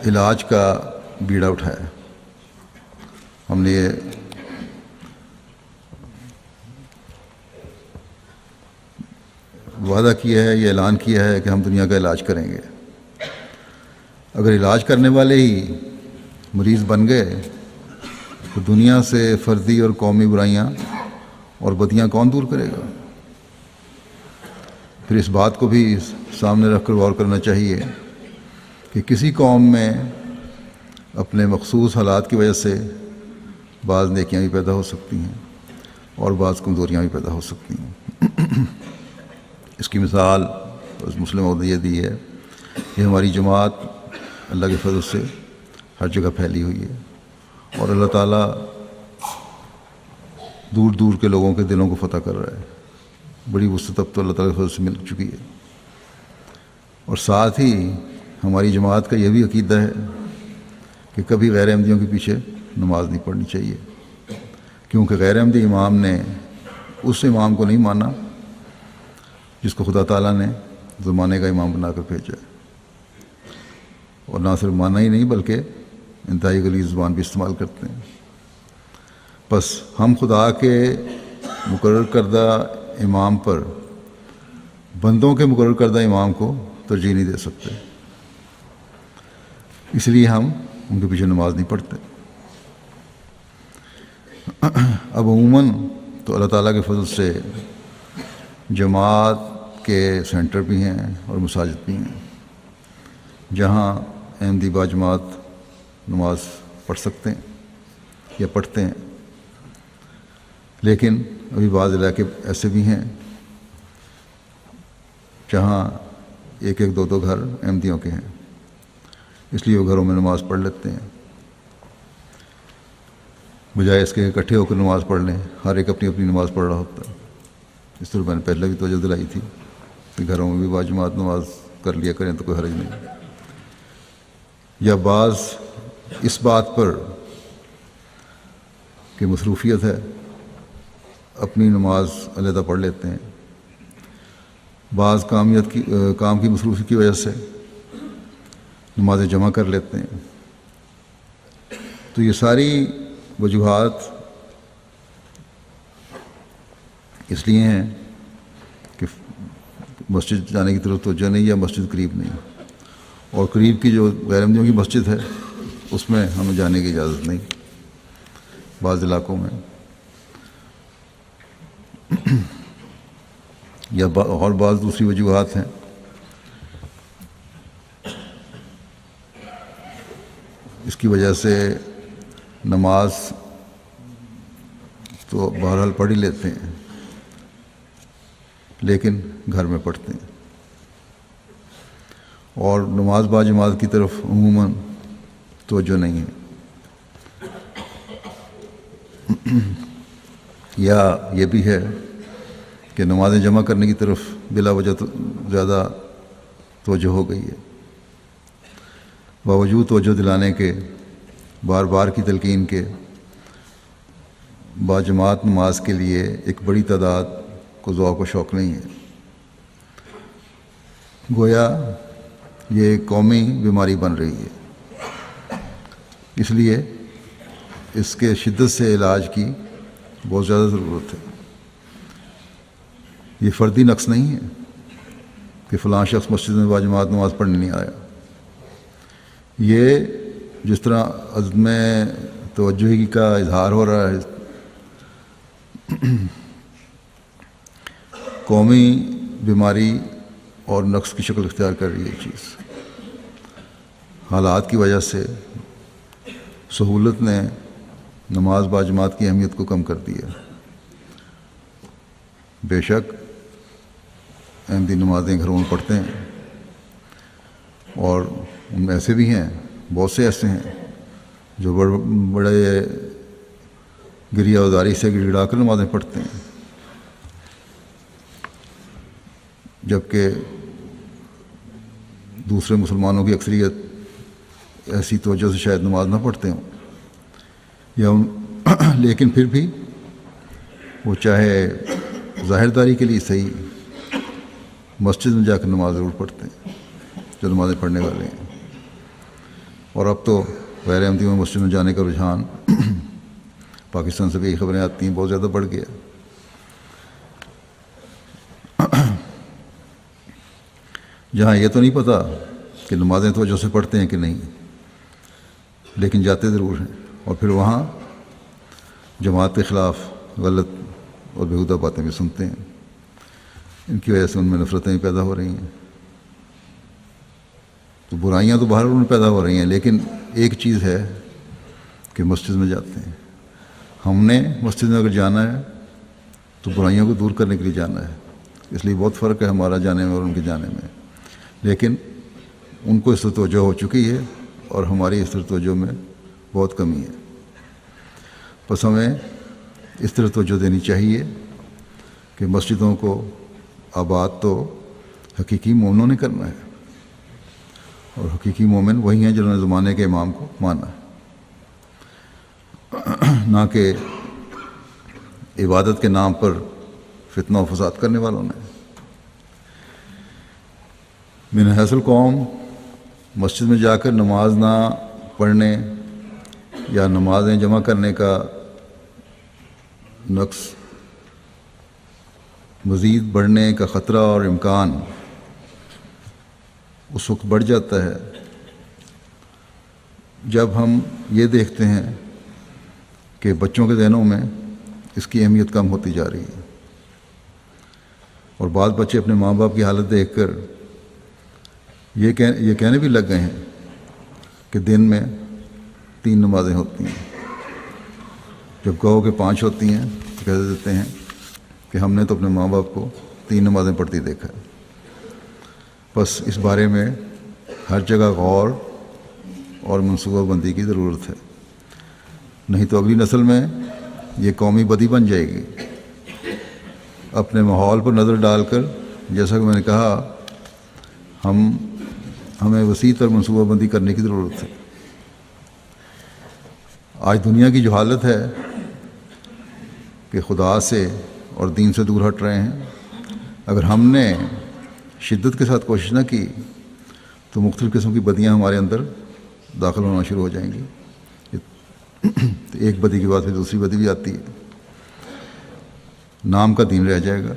علاج کا بیڑا اٹھایا. ہم نے یہ وعدہ کیا ہے، یہ اعلان کیا ہے کہ ہم دنیا کا علاج کریں گے. اگر علاج کرنے والے ہی مریض بن گئے تو دنیا سے فردی اور قومی برائیاں اور بدیاں کون دور کرے گا؟ پھر اس بات کو بھی سامنے رکھ کر غور کرنا چاہیے کہ کسی قوم میں اپنے مخصوص حالات کی وجہ سے بعض نیکیاں بھی پیدا ہو سکتی ہیں اور بعض کمزوریاں بھی پیدا ہو سکتی ہیں. اس کی مثال مسلم عہد یہ دی ہے کہ ہماری جماعت اللہ کے فضل سے ہر جگہ پھیلی ہوئی ہے اور اللہ تعالیٰ دور دور کے لوگوں کے دلوں کو فتح کر رہا ہے. بڑی وسعت اب تو اللہ تعالیٰ کے فضل سے مل چکی ہے. اور ساتھ ہی ہماری جماعت کا یہ بھی عقیدہ ہے کہ کبھی غیر احمدیوں کے پیچھے نماز نہیں پڑھنی چاہیے، کیونکہ غیر احمدی امام نے اس امام کو نہیں مانا جس کو خدا تعالیٰ نے زمانے کا امام بنا کر بھیجا ہے. اور نہ صرف مانا ہی نہیں بلکہ انتہائی غلیظ زبان بھی استعمال کرتے ہیں. بس ہم خدا کے مقرر کردہ امام پر بندوں کے مقرر کردہ امام کو ترجیح نہیں دے سکتے، اس لیے ہم ان کے پیچھے نماز نہیں پڑھتے. اب عموماً تو اللہ تعالیٰ کے فضل سے جماعت کے سینٹر بھی ہیں اور مساجد بھی ہیں جہاں احمدی باجماعت نماز پڑھ سکتے ہیں یا پڑھتے ہیں. لیکن ابھی بعض علاقے ایسے بھی ہیں جہاں ایک ایک دو دو گھر احمدیوں کے ہیں، اس لیے وہ گھروں میں نماز پڑھ لیتے ہیں بجائے اس کے اکٹھے ہو کر نماز پڑھ لیں. ہر ایک اپنی اپنی نماز پڑھ رہا ہوتا ہے. اس طرح میں نے پہلے بھی توجہ دلائی تھی کہ گھروں میں بھی باجماعت نماز کر لیا کریں تو کوئی حرج نہیں. یا بعض اس بات پر کہ مصروفیت ہے اپنی نماز علیحدہ پڑھ لیتے ہیں، بعض کام کی مصروفیت کی وجہ سے نمازیں جمع کر لیتے ہیں. تو یہ ساری وجوہات اس لیے ہیں کہ مسجد جانے کی طرف توجہ نہیں یا مسجد قریب نہیں، اور قریب کی جو غیر احمدیوں کی مسجد ہے اس میں ہمیں جانے کی اجازت نہیں بعض علاقوں میں. یا اور بعض دوسری وجوہات ہیں. اس کی وجہ سے نماز تو بہرحال پڑھ ہی لیتے ہیں لیکن گھر میں پڑھتے ہیں، اور نماز باجماعت کی طرف عموماً توجہ نہیں ہے. یا یہ بھی ہے کہ نمازیں جمع کرنے کی طرف بلا وجہ زیادہ توجہ ہو گئی ہے، باوجود توجہ دلانے کے، بار بار کی تلقین کے. باجماعت نماز کے لیے ایک بڑی تعداد کو ذوق و شوق نہیں ہے. گویا یہ ایک قومی بیماری بن رہی ہے، اس لیے اس کے شدت سے علاج کی بہت زیادہ ضرورت ہے. یہ فردی نقص نہیں ہے کہ فلاں شخص مسجد میں باجماعت نماز پڑھنے نہیں آیا. یہ جس طرح عدم توجہی کا اظہار ہو رہا ہے، قومی بیماری اور نقص کی شکل اختیار کر رہی ہے. یہ چیز حالات کی وجہ سے سہولت نے نماز باجماعت کی اہمیت کو کم کر دیا. بے شک احمدی نمازیں گھروں میں پڑھتے ہیں، اور ان میں ایسے بھی ہیں، بہت سے ایسے ہیں جو بڑے گریہ وداری سے گڑ گڑا کر نمازیں پڑھتے ہیں، جبکہ دوسرے مسلمانوں کی اکثریت ایسی توجہ سے شاید نماز نہ پڑھتے ہوں، یا لیکن پھر بھی وہ چاہے ظاہرداری کے لیے صحیح مسجد میں جا کر نماز ضرور پڑھتے ہیں جو نمازیں پڑھنے والے ہیں. اور اب تو غیر احمدیوں میں مسجد میں جانے کا رجحان پاکستان سے بھی خبریں آتی ہیں بہت زیادہ بڑھ گیا. جہاں یہ تو نہیں پتہ کہ نمازیں توجہ سے پڑھتے ہیں کہ نہیں، لیکن جاتے ضرور ہیں، اور پھر وہاں جماعت کے خلاف غلط اور بیہودہ باتیں بھی سنتے ہیں. ان کی وجہ سے ان میں نفرتیں بھی پیدا ہو رہی ہیں. تو برائیاں تو باہر ان میں پیدا ہو رہی ہیں، لیکن ایک چیز ہے کہ مسجد میں جاتے ہیں. ہم نے مسجد میں اگر جانا ہے تو برائیوں کو دور کرنے کے لیے جانا ہے. اس لیے بہت فرق ہے ہمارا جانے میں اور ان کے جانے میں، لیکن ان کو اس طرح توجہ ہو چکی ہے اور ہماری اس طرح توجہ میں بہت کمی ہے. بس ہمیں اس طرح توجہ دینی چاہیے کہ مسجدوں کو آباد تو حقیقی مومنوں نے کرنا ہے، اور حقیقی مومن وہی ہیں جنہوں نے زمانے کے امام کو مانا ہے، نہ کہ عبادت کے نام پر فتنہ و فساد کرنے والوں نے. من حیث القوم مسجد میں جا کر نماز نہ پڑھنے یا نمازیں جمع کرنے کا نقص مزید بڑھنے کا خطرہ اور امکان اس وقت بڑھ جاتا ہے جب ہم یہ دیکھتے ہیں کہ بچوں کے ذہنوں میں اس کی اہمیت کم ہوتی جا رہی ہے، اور بعض بچے اپنے ماں باپ کی حالت دیکھ کر یہ کہنے بھی لگ گئے ہیں کہ دن میں 3 نمازیں ہوتی ہیں. جب کہو کہ 5 ہوتی ہیں تو کہہ دیتے ہیں کہ ہم نے تو اپنے ماں باپ کو 3 نمازیں پڑھتی دیکھا ہے. بس اس بارے میں ہر جگہ غور اور منصوبہ بندی کی ضرورت ہے، نہیں تو اگلی نسل میں یہ قومی بدی بن جائے گی. اپنے ماحول پر نظر ڈال کر، جیسا کہ میں نے کہا، ہمیں وسیع تر منصوبہ بندی کرنے کی ضرورت ہے. آج دنیا کی جو حالت ہے کہ خدا سے اور دین سے دور ہٹ رہے ہیں، اگر ہم نے شدت کے ساتھ کوشش نہ کی تو مختلف قسم کی بدیاں ہمارے اندر داخل ہونا شروع ہو جائیں گی. ایک بدی کے بعد پھر دوسری بدی بھی آتی ہے. نام کا دین رہ جائے گا،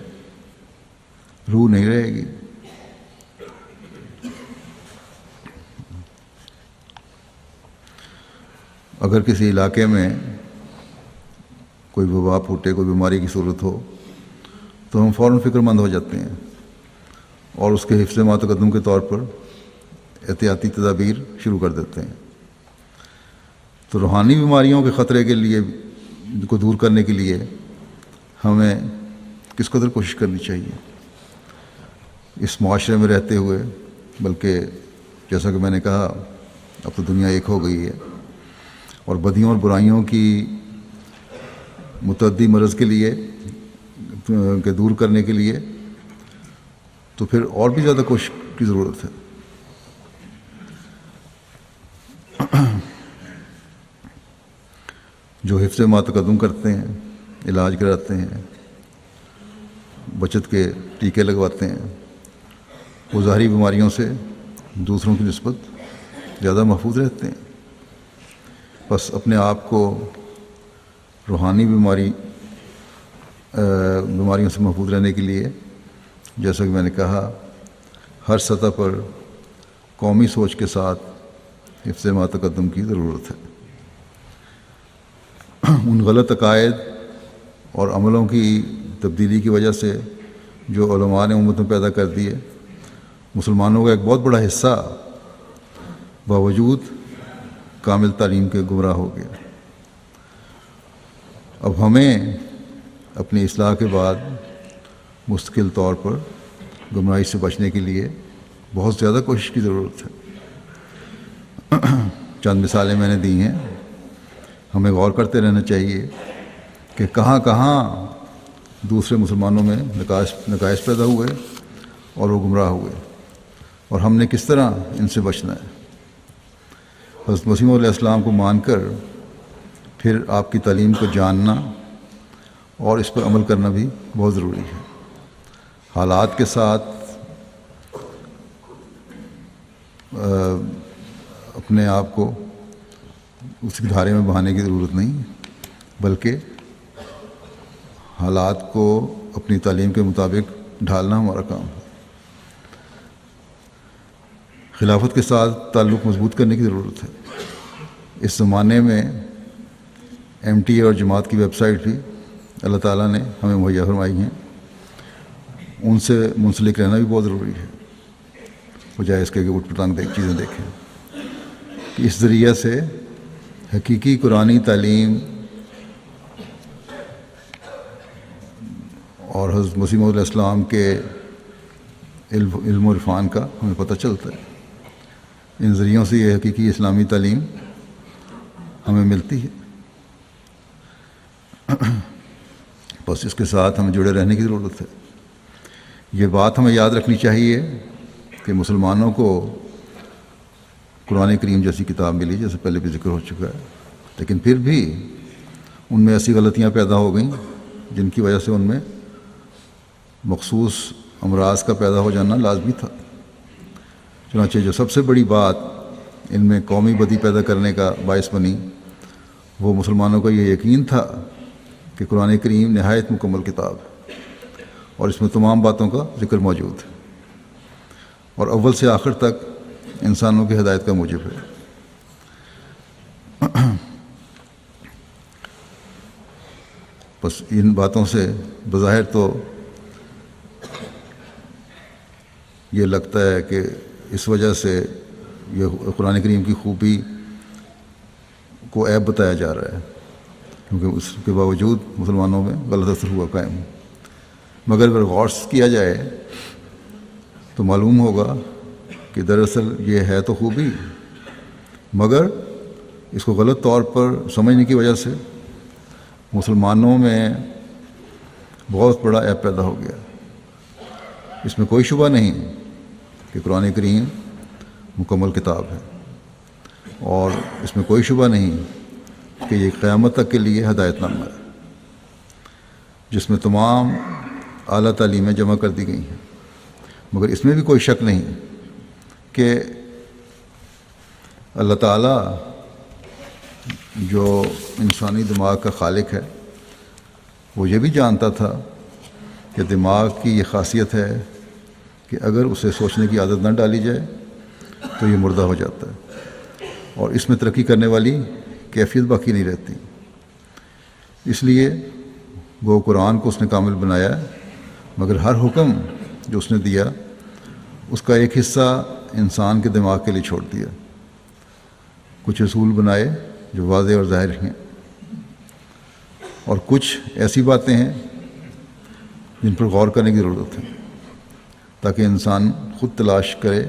روح نہیں رہے گی. اگر کسی علاقے میں کوئی وبا پھوٹے، کوئی بیماری کی صورت ہو تو ہم فوراً فکر مند ہو جاتے ہیں اور اس کے حفظ ما تقدم کے طور پر احتیاطی تدابیر شروع کر دیتے ہیں. تو روحانی بیماریوں کے خطرے کے لیے کو دور کرنے کے لیے ہمیں کس قدر کوشش کرنی چاہیے اس معاشرے میں رہتے ہوئے. بلکہ جیسا کہ میں نے کہا، اب تو دنیا ایک ہو گئی ہے، اور بدیوں اور برائیوں کی متعدی مرض کے لیے کہ دور کرنے کے لیے تو پھر اور بھی زیادہ کوشش کی ضرورت ہے. جو حفظ ما تقدم کرتے ہیں، علاج کراتے ہیں، بچت کے ٹیکے لگواتے ہیں، وہ ظاہری بیماریوں سے دوسروں کی نسبت زیادہ محفوظ رہتے ہیں. بس اپنے آپ کو روحانی بیماریوں سے محفوظ رہنے کے لیے، جیسا کہ میں نے کہا، ہر سطح پر قومی سوچ کے ساتھ حفظ ما تقدم کی ضرورت ہے. ان غلط عقائد اور عملوں کی تبدیلی کی وجہ سے جو علماء نے امت میں پیدا کر دیے، مسلمانوں کا ایک بہت بڑا حصہ باوجود کامل تعلیم کے گمراہ ہو گیا. اب ہمیں اپنی اصلاح کے بعد مستقل طور پر گمراہی سے بچنے کے لیے بہت زیادہ کوشش کی ضرورت ہے. چند مثالیں میں نے دی ہیں. ہمیں غور کرتے رہنا چاہیے کہ کہاں کہاں دوسرے مسلمانوں میں نقائص پیدا ہوئے اور وہ گمراہ ہوئے، اور ہم نے کس طرح ان سے بچنا ہے. حضرت مسیح علیہ السلام کو مان کر پھر آپ کی تعلیم کو جاننا اور اس پر عمل کرنا بھی بہت ضروری ہے. حالات کے ساتھ اپنے آپ کو اس دھارے میں بہانے کی ضرورت نہیں، بلکہ حالات کو اپنی تعلیم کے مطابق ڈھالنا ہمارا کام ہے۔ خلافت کے ساتھ تعلق مضبوط کرنے کی ضرورت ہے۔ اس زمانے میں ایم ٹی اے اور جماعت کی ویب سائٹ بھی اللہ تعالیٰ نے ہمیں مہیا فرمائی ہیں، ان سے منسلک رہنا بھی بہت ضروری ہے، بجائے اس کے کہ اٹھ پٹانگ چیزیں دیکھیں۔ اس ذریعے سے حقیقی قرآنی تعلیم اور حضرت مسیح موعود علیہ السلام کے علم و عرفان کا ہمیں پتہ چلتا ہے۔ ان ذریعوں سے یہ حقیقی اسلامی تعلیم ہمیں ملتی ہے۔ بس اس کے ساتھ ہمیں جڑے رہنے کی ضرورت ہے۔ یہ بات ہمیں یاد رکھنی چاہیے کہ مسلمانوں کو قرآن کریم جیسی کتاب ملی، جیسے پہلے بھی ذکر ہو چکا ہے، لیکن پھر بھی ان میں ایسی غلطیاں پیدا ہو گئیں جن کی وجہ سے ان میں مخصوص امراض کا پیدا ہو جانا لازمی تھا۔ چنانچہ جو سب سے بڑی بات ان میں قومی بدی پیدا کرنے کا باعث بنی، وہ مسلمانوں کا یہ یقین تھا کہ قرآن کریم نہایت مکمل کتاب ہے اور اس میں تمام باتوں کا ذکر موجود ہے اور اول سے آخر تک انسانوں کی ہدایت کا موجب ہے۔ بس ان باتوں سے بظاہر تو یہ لگتا ہے کہ اس وجہ سے یہ قرآن کریم کی خوبی کو عیب بتایا جا رہا ہے، کیونکہ اس کے باوجود مسلمانوں میں غلط اثر ہوا قائم۔ مگر اگر غور کیا جائے تو معلوم ہوگا کہ دراصل یہ ہے تو خوبی، مگر اس کو غلط طور پر سمجھنے کی وجہ سے مسلمانوں میں بہت بڑا عیب پیدا ہو گیا۔ اس میں کوئی شبہ نہیں کہ قرآن کریم مکمل کتاب ہے، اور اس میں کوئی شبہ نہیں کہ یہ قیامت تک کے لیے ہدایت نامہ ہے، جس میں تمام اعلیٰ تعلیمیں جمع کر دی گئی ہیں۔ مگر اس میں بھی کوئی شک نہیں کہ اللہ تعالیٰ جو انسانی دماغ کا خالق ہے، وہ یہ بھی جانتا تھا کہ دماغ کی یہ خاصیت ہے کہ اگر اسے سوچنے کی عادت نہ ڈالی جائے تو یہ مردہ ہو جاتا ہے اور اس میں ترقی کرنے والی کیفیت باقی نہیں رہتی۔ اس لیے وہ قرآن کو اس نے کامل بنایا، مگر ہر حکم جو اس نے دیا اس کا ایک حصہ انسان کے دماغ کے لیے چھوڑ دیا۔ کچھ اصول بنائے جو واضح اور ظاہر ہیں، اور کچھ ایسی باتیں ہیں جن پر غور کرنے کی ضرورت ہے، تاکہ انسان خود تلاش کرے،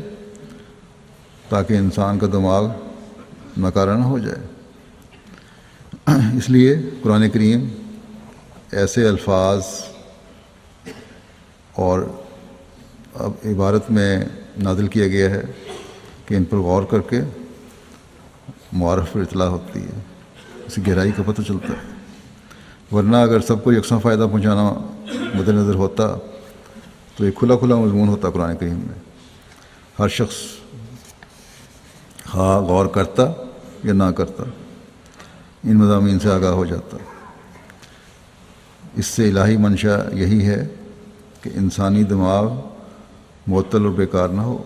تاکہ انسان کا دماغ ناکارہ نہ ہو جائے۔ اس لیے قرآن کریم ایسے الفاظ اور اب عبارت میں نازل کیا گیا ہے کہ ان پر غور کر کے معارف پر اطلاع ہوتی ہے، اس کی گہرائی کا پتہ چلتا ہے۔ ورنہ اگر سب کو یکساں فائدہ پہنچانا مد نظر ہوتا تو ایک کھلا کھلا مضمون ہوتا قرآن کریم میں، ہر شخص خواہ غور کرتا یا نہ کرتا ان مضامین سے آگاہ ہو جاتا۔ اس سے الہی منشا یہی ہے کہ انسانی دماغ معطل اور بیکار نہ ہو،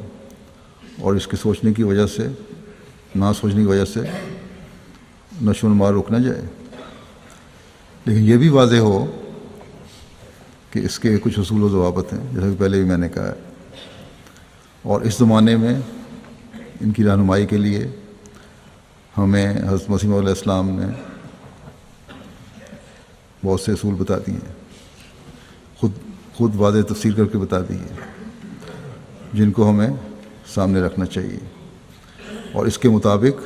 اور اس کے سوچنے کی وجہ سے، نہ سوچنے کی وجہ سے نشو و نما رک نہ جائے۔ لیکن یہ بھی واضح ہو کہ اس کے کچھ اصول و ضوابط ہیں، جیسا کہ پہلے بھی میں نے کہا ہے، اور اس زمانے میں ان کی رہنمائی کے لیے ہمیں حضرت مسیح موعود علیہ السلام نے بہت سے اصول بتا دیے ہیں، خود واضح تفسیر کر کے بتا دی ہے، جن کو ہمیں سامنے رکھنا چاہیے، اور اس کے مطابق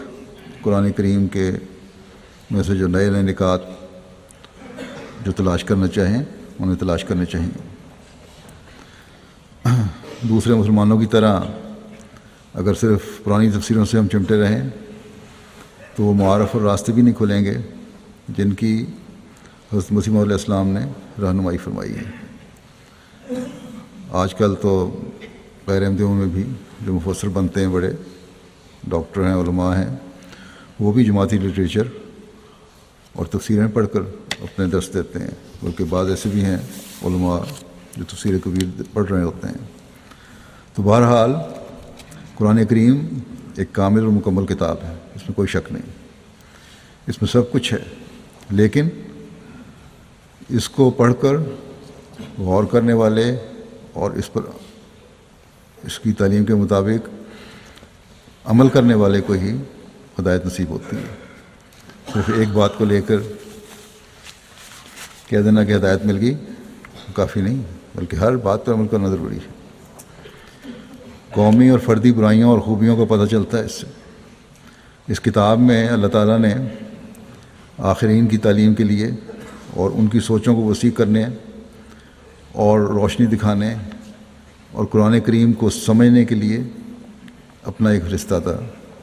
قرآن کریم کے میں سے جو نئے نئے نکات جو تلاش کرنا چاہیں انہیں تلاش کرنے چاہیے۔ دوسرے مسلمانوں کی طرح اگر صرف پرانی تفسیروں سے ہم چمٹے رہیں تو وہ معارف اور راستے بھی نہیں کھلیں گے جن کی حضرت مسیح موعود علیہ السلام نے رہنمائی فرمائی ہے۔ آج کل تو غیر احمدیوں میں بھی جو مفسر بنتے ہیں بڑے، ڈاکٹر ہیں، علماء ہیں، وہ بھی جماعتی لٹریچر اور تفسیریں پڑھ کر اپنے درس دیتے ہیں، بلکہ بعض ایسے بھی ہیں علماء جو تفسیر کبیر پڑھ رہے ہوتے ہیں۔ تو بہرحال قرآن کریم ایک کامل اور مکمل کتاب ہے، اس میں کوئی شک نہیں، اس میں سب کچھ ہے، لیکن اس کو پڑھ کر غور کرنے والے اور اس پر اس کی تعلیم کے مطابق عمل کرنے والے کو ہی ہدایت نصیب ہوتی ہے۔ صرف ایک بات کو لے کر کہہ دینا کہ ہدایت مل گئی کافی نہیں، بلکہ ہر بات پر عمل کرنا ضروری ہے۔ قومی اور فردی برائیوں اور خوبیوں کا پتہ چلتا ہے اس سے۔ اس کتاب میں اللہ تعالیٰ نے آخرین کی تعلیم کے لیے اور ان کی سوچوں کو وسیع کرنے اور روشنی دکھانے اور قرآن کریم کو سمجھنے کے لیے اپنا ایک فرستادہ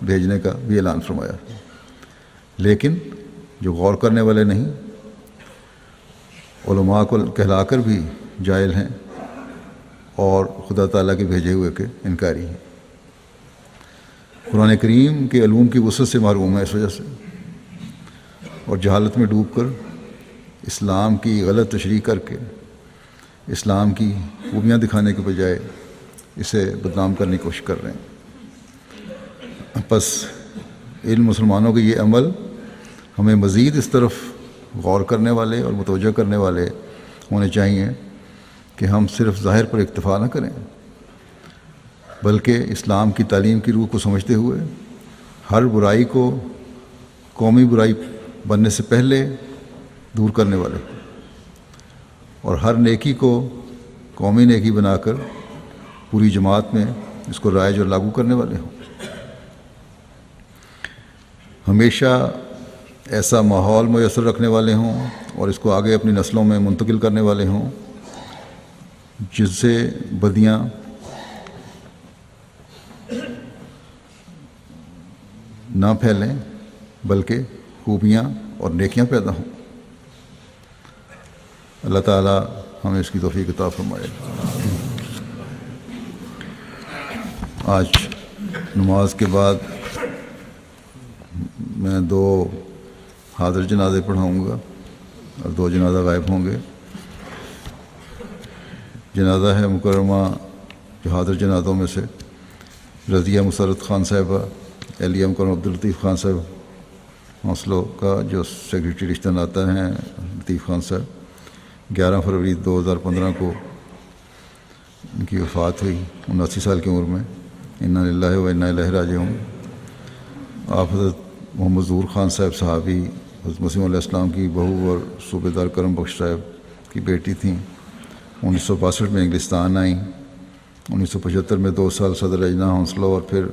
بھیجنے کا بھی اعلان فرمایا، لیکن جو غور کرنے والے نہیں، علماء کو کہلا کر بھی جاہل ہیں اور خدا تعالیٰ کے بھیجے ہوئے کے انکاری ہیں۔ قرآن کریم کے علوم کی وسعت سے محروم ہے اس وجہ سے، اور جہالت میں ڈوب کر اسلام کی غلط تشریح کر کے اسلام کی خوبیاں دکھانے کے بجائے اسے بدنام کرنے کی کوشش کر رہے ہیں۔ پس ان مسلمانوں کے یہ عمل ہمیں مزید اس طرف غور کرنے والے اور متوجہ کرنے والے ہونے چاہیے کہ ہم صرف ظاہر پر اکتفا نہ کریں، بلکہ اسلام کی تعلیم کی روح کو سمجھتے ہوئے ہر برائی کو قومی برائی بننے سے پہلے دور کرنے والے اور ہر نیکی کو قومی نیکی بنا کر پوری جماعت میں اس کو رائج اور لاگو کرنے والے ہوں۔ ہمیشہ ایسا ماحول میسر رکھنے والے ہوں اور اس کو آگے اپنی نسلوں میں منتقل کرنے والے ہوں جس سے بدیاں نہ پھیلیں بلکہ خوبیاں اور نیکیاں پیدا ہوں۔ اللہ تعالیٰ ہمیں اس کی توفیق عطا فرمائے۔ آج نماز کے بعد میں 2 حاضر جنازے پڑھاؤں گا اور 2 جنازہ غائب ہوں گے۔ جنازہ ہے مکرمہ جو حاضر جنازوں میں سے رضیہ مسرت خان صاحبہ، اہلیہ مکرمہ عبداللطیف خان صاحب حوصلوں کا جو سیکریٹری رشتہ ناتا ہیں لطیف خان صاحب، 11 فروری 2015 کو ان کی وفات ہوئی 79 سال کی عمر میں۔ انا للہ و انا الیہ راجعون۔ آپ حضرت محمد ظہور خان صاحب صحابی حضرت مسیح علیہ السلام کی بہو اور صوبے دار کرم بخش صاحب کی بیٹی تھیں۔ 1962 میں انگلستان آئیں، 1975 میں 2 سال صدر لجنہ حوصلوں اور پھر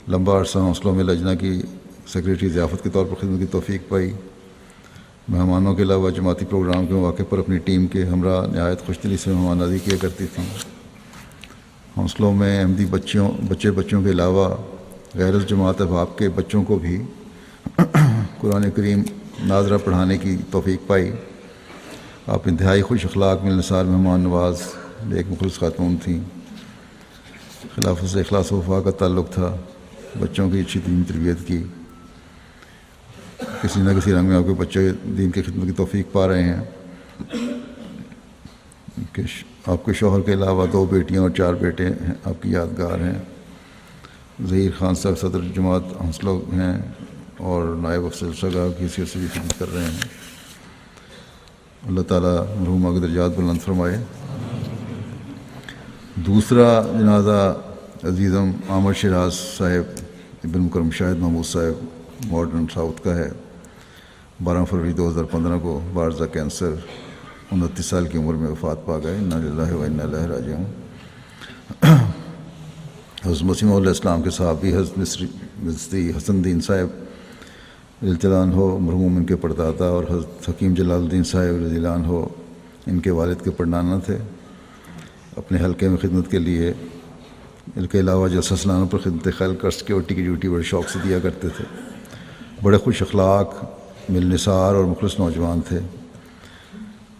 لمبا عرصہ حوصلوں میں لجنہ کی سیکریٹری ضیافت کے طور پر خدمت کی توفیق پائی۔ مہمانوں کے علاوہ جماعتی پروگرام کے مواقع پر اپنی ٹیم کے ہمراہ نہایت خوش دلی سے مہمان نوازی کیا کرتی تھیں۔ حوصلوں میں احمدی بچوں کے علاوہ غیر جماعت احباب کے بچوں کو بھی قرآن کریم ناظرہ پڑھانے کی توفیق پائی۔ آپ انتہائی خوش اخلاق ملنسار مہمان نواز ایک مخلص خاتون تھیں۔ خلافت سے اخلاص و وفا کا تعلق تھا، بچوں کی اچھی دین تربیت کی۔ کسی نہ کسی رنگ میں آپ کے بچے دین کی خدمت کی توفیق پا رہے ہیں۔ کہ آپ کے شوہر کے علاوہ 2 بیٹیاں اور 4 بیٹے ہیں آپ کی یادگار ہیں۔ ظہیر خان صاحب صدر جماعت حوصلوں ہیں اور نائب افسر سگا کی حیثیت سے بھی خدمت کر رہے ہیں۔ اللہ تعالیٰ مرحومہ کے درجات بلند فرمائے۔ دوسرا جنازہ عزیزم عامر شیراز صاحب ابن مکرم شاہد محمود صاحب ماڈرن ساؤتھ کا ہے۔ 12 فروری 2015 کو بارزہ کینسر 29 سال کی عمر میں وفات پا گئے۔ انا للہ و انا الیہ راجعون۔ حضرت مسیح علیہ السلام کے صحابی حضرت مصری حسن دین صاحب رضی اللہ عنہ مرحوم ان کے پردادا اور حضرت حکیم جلال الدین صاحب رضی اللہ عنہ ان کے والد کے پڑنانا تھے۔ اپنے حلقے میں خدمت کے لیے ان کے علاوہ جلسہ سالانہ پر خدمت خلق اور سیکیورٹی کی ڈیوٹی بڑے شوق سے دیا کرتے تھے۔ بڑے خوش اخلاق ملنسار اور مخلص نوجوان تھے۔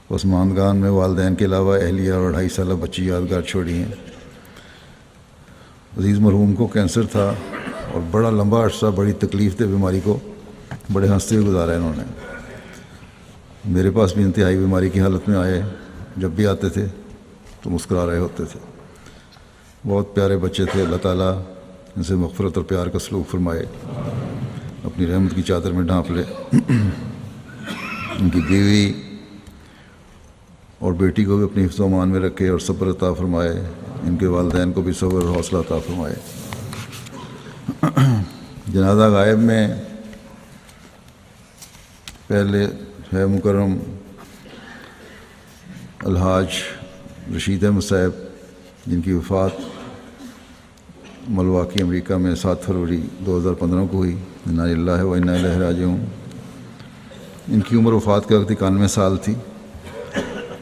پسماندگان میں والدین کے علاوہ اہلیہ اور 2.5 سالہ بچی یادگار چھوڑی ہیں۔ عزیز مرحوم کو کینسر تھا اور بڑا لمبا عرصہ بڑی تکلیف دہ بیماری کو بڑے ہنستے ہوئے گزارا انہوں نے. میرے پاس بھی انتہائی بیماری کی حالت میں آئے، جب بھی آتے تھے تو مسکرا رہے ہوتے تھے. بہت پیارے بچے تھے. اللہ تعالیٰ ان سے مغفرت اور پیار کا سلوک فرمائے، اپنی رحمت کی چادر میں ڈھانپ لے. ان کی بیوی اور بیٹی کو بھی اپنی حفظ و امان میں رکھے اور صبر عطا فرمائے. ان کے والدین کو بھی صبر اور حوصلہ عطا فرمائے. جنازہ غائب میں پہلے ہے مکرم الحاج رشید احمد صاحب، جن کی وفات ملواکی امریکہ میں 7 فروری 2015 کو ہوئی. انا للہ و انا الیہ راجعون. ان کی عمر وفات کے وقت 91 سال تھی.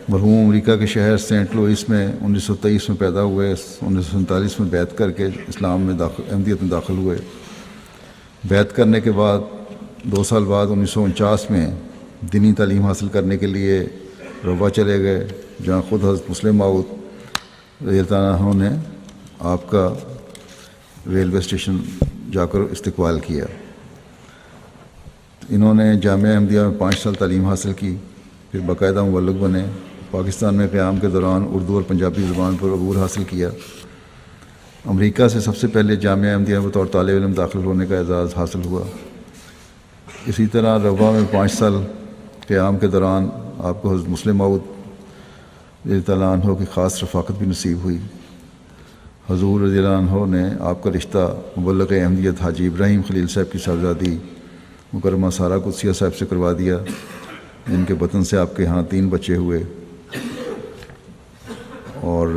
مرحوم امریکہ کے شہر سینٹ لوئس میں 1923 میں پیدا ہوئے. 1947 میں بیعت کر کے اسلام میں احمدیت میں داخل ہوئے. بیعت کرنے کے بعد 2 سال بعد 1949 میں دینی تعلیم حاصل کرنے کے لیے روا چلے گئے، جہاں خود حضرت مسلم موعود رضی اللہ عنہ نے آپ کا ریلوے اسٹیشن جا کر استقبال کیا. انہوں نے جامعہ احمدیہ میں 5 سال تعلیم حاصل کی، پھر باقاعدہ مبلغ بنے. پاکستان میں قیام کے دوران اردو اور پنجابی زبان پر عبور حاصل کیا. امریکہ سے سب سے پہلے جامعہ احمدیہ میں بطور طالب علم داخل ہونے کا اعزاز حاصل ہوا. اسی طرح روا میں 5 سال قیام کے دوران آپ کو حضرت مسلم موعود رضی اللہ عنہ کی خاص رفاقت بھی نصیب ہوئی. حضور رضی اللہ عنہ نے آپ کا رشتہ مبلغ احمدیت حاجی ابراہیم خلیل صاحب کی صاحبزادی مکرمہ سارہ قدسیہ صاحب سے کروا دیا، جن کے وطن سے آپ کے ہاں 3 بچے ہوئے اور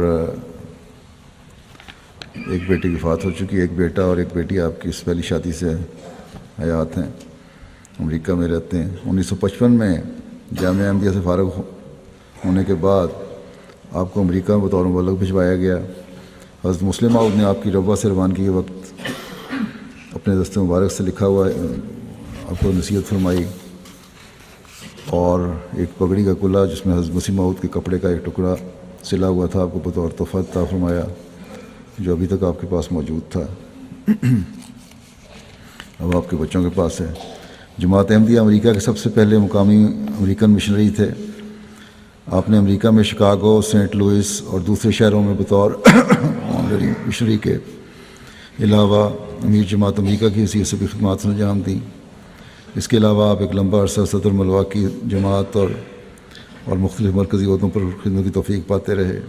ایک بیٹی کی وفات ہو چکی. ایک بیٹا اور ایک بیٹی آپ کی اس پہلی شادی سے حیات ہیں، امریکہ میں رہتے ہیں. 1955 میں جامعہ احمدیہ سے فارغ ہونے کے بعد آپ کو امریکہ میں بطور مبلغ بھجوایا گیا. حضرت مسلم موعود نے آپ کی روا سے روانگی کے وقت اپنے دست مبارک سے لکھا ہوا آپ کو نصیحت فرمائی، اور ایک پگڑی کا کلا جس میں حضرت مسلم موعود کے کپڑے کا ایک ٹکڑا سلا ہوا تھا آپ کو بطور تحفہ عطا فرمایا، جو ابھی تک آپ کے پاس موجود تھا، اب آپ کے بچوں کے پاس ہے. جماعت احمدیہ امریکہ کے سب سے پہلے مقامی امریکن مشنری تھے. آپ نے امریکہ میں شکاگو، سینٹ لوئس اور دوسرے شہروں میں بطور مشنری کے علاوہ امیر جماعت امریکہ کی حیثیت سے بھی خدمات انجام دیں. اس کے علاوہ آپ ایک لمبا عرصہ صدر ملواکی جماعت اور مختلف مرکزی عہدوں پر خدمت کی توفیق پاتے رہے.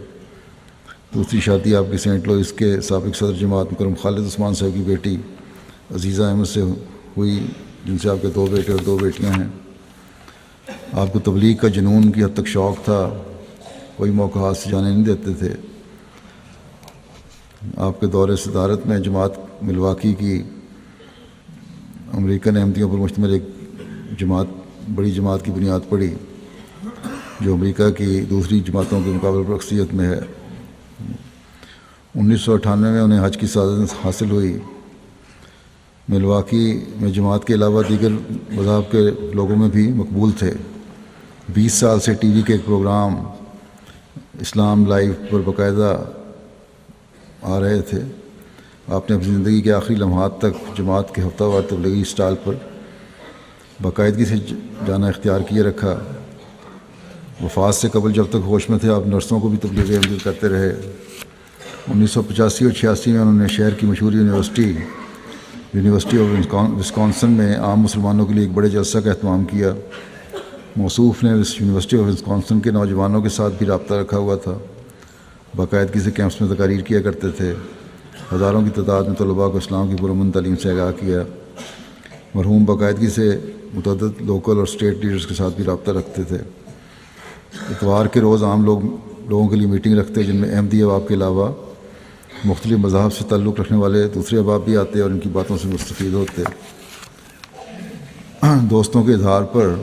دوسری شادی آپ کی سینٹ لوئس کے سابق صدر جماعت مکرم خالد عثمان صاحب کی بیٹی عزیزہ احمد سے ہوئی، جن سے آپ کے 2 بیٹے اور 2 بیٹیاں ہیں. آپ کو تبلیغ کا جنون کی حد تک شوق تھا، کوئی موقع ہاتھ سے جانے نہیں دیتے تھے. آپ کے دور صدارت میں جماعت ملواکی کی امریکن احمدیوں پر مشتمل ایک بڑی جماعت کی بنیاد پڑی، جو امریکہ کی دوسری جماعتوں کے مقابلے پر اکثریت میں ہے. 1998 میں انہیں حج کی سعادت حاصل ہوئی. ملواکی میں جماعت کے علاوہ دیگر مذاہب کے لوگوں میں بھی مقبول تھے. 20 سال سے ٹی وی کے ایک پروگرام اسلام لائیو پر باقاعدہ آ رہے تھے. آپ نے اپنی زندگی کے آخری لمحات تک جماعت کے ہفتہ وار تبلیغی اسٹال پر باقاعدگی سے جانا اختیار کیے رکھا. وفات سے قبل جب تک ہوش میں تھے آپ نرسوں کو بھی تبلیغ احمدیت کرتے رہے. 1985 اور 86 میں انہوں نے شہر کی مشہور یونیورسٹی آف وسکانسن میں عام مسلمانوں کے لیے ایک بڑے جلسہ کا اہتمام کیا. موصوف نے یونیورسٹی آف وسکانسن کے نوجوانوں کے ساتھ بھی رابطہ رکھا ہوا تھا. باقاعدگی سے کیمپس میں تقاریر کیا کرتے تھے. ہزاروں کی تعداد میں طلباء کو اسلام کی پرامن تعلیم سے آگاہ کیا. مرحوم باقاعدگی سے متعدد لوکل اور اسٹیٹ لیڈرز کے ساتھ بھی رابطہ رکھتے تھے. اتوار کے روز عام لوگوں کے لیے میٹنگ رکھتے، جن میں احمدی احباب کے علاوہ مختلف مذاہب سے تعلق رکھنے والے دوسرے احباب بھی آتے اور ان کی باتوں سے مستفید ہوتے. دوستوں کے اظہار پر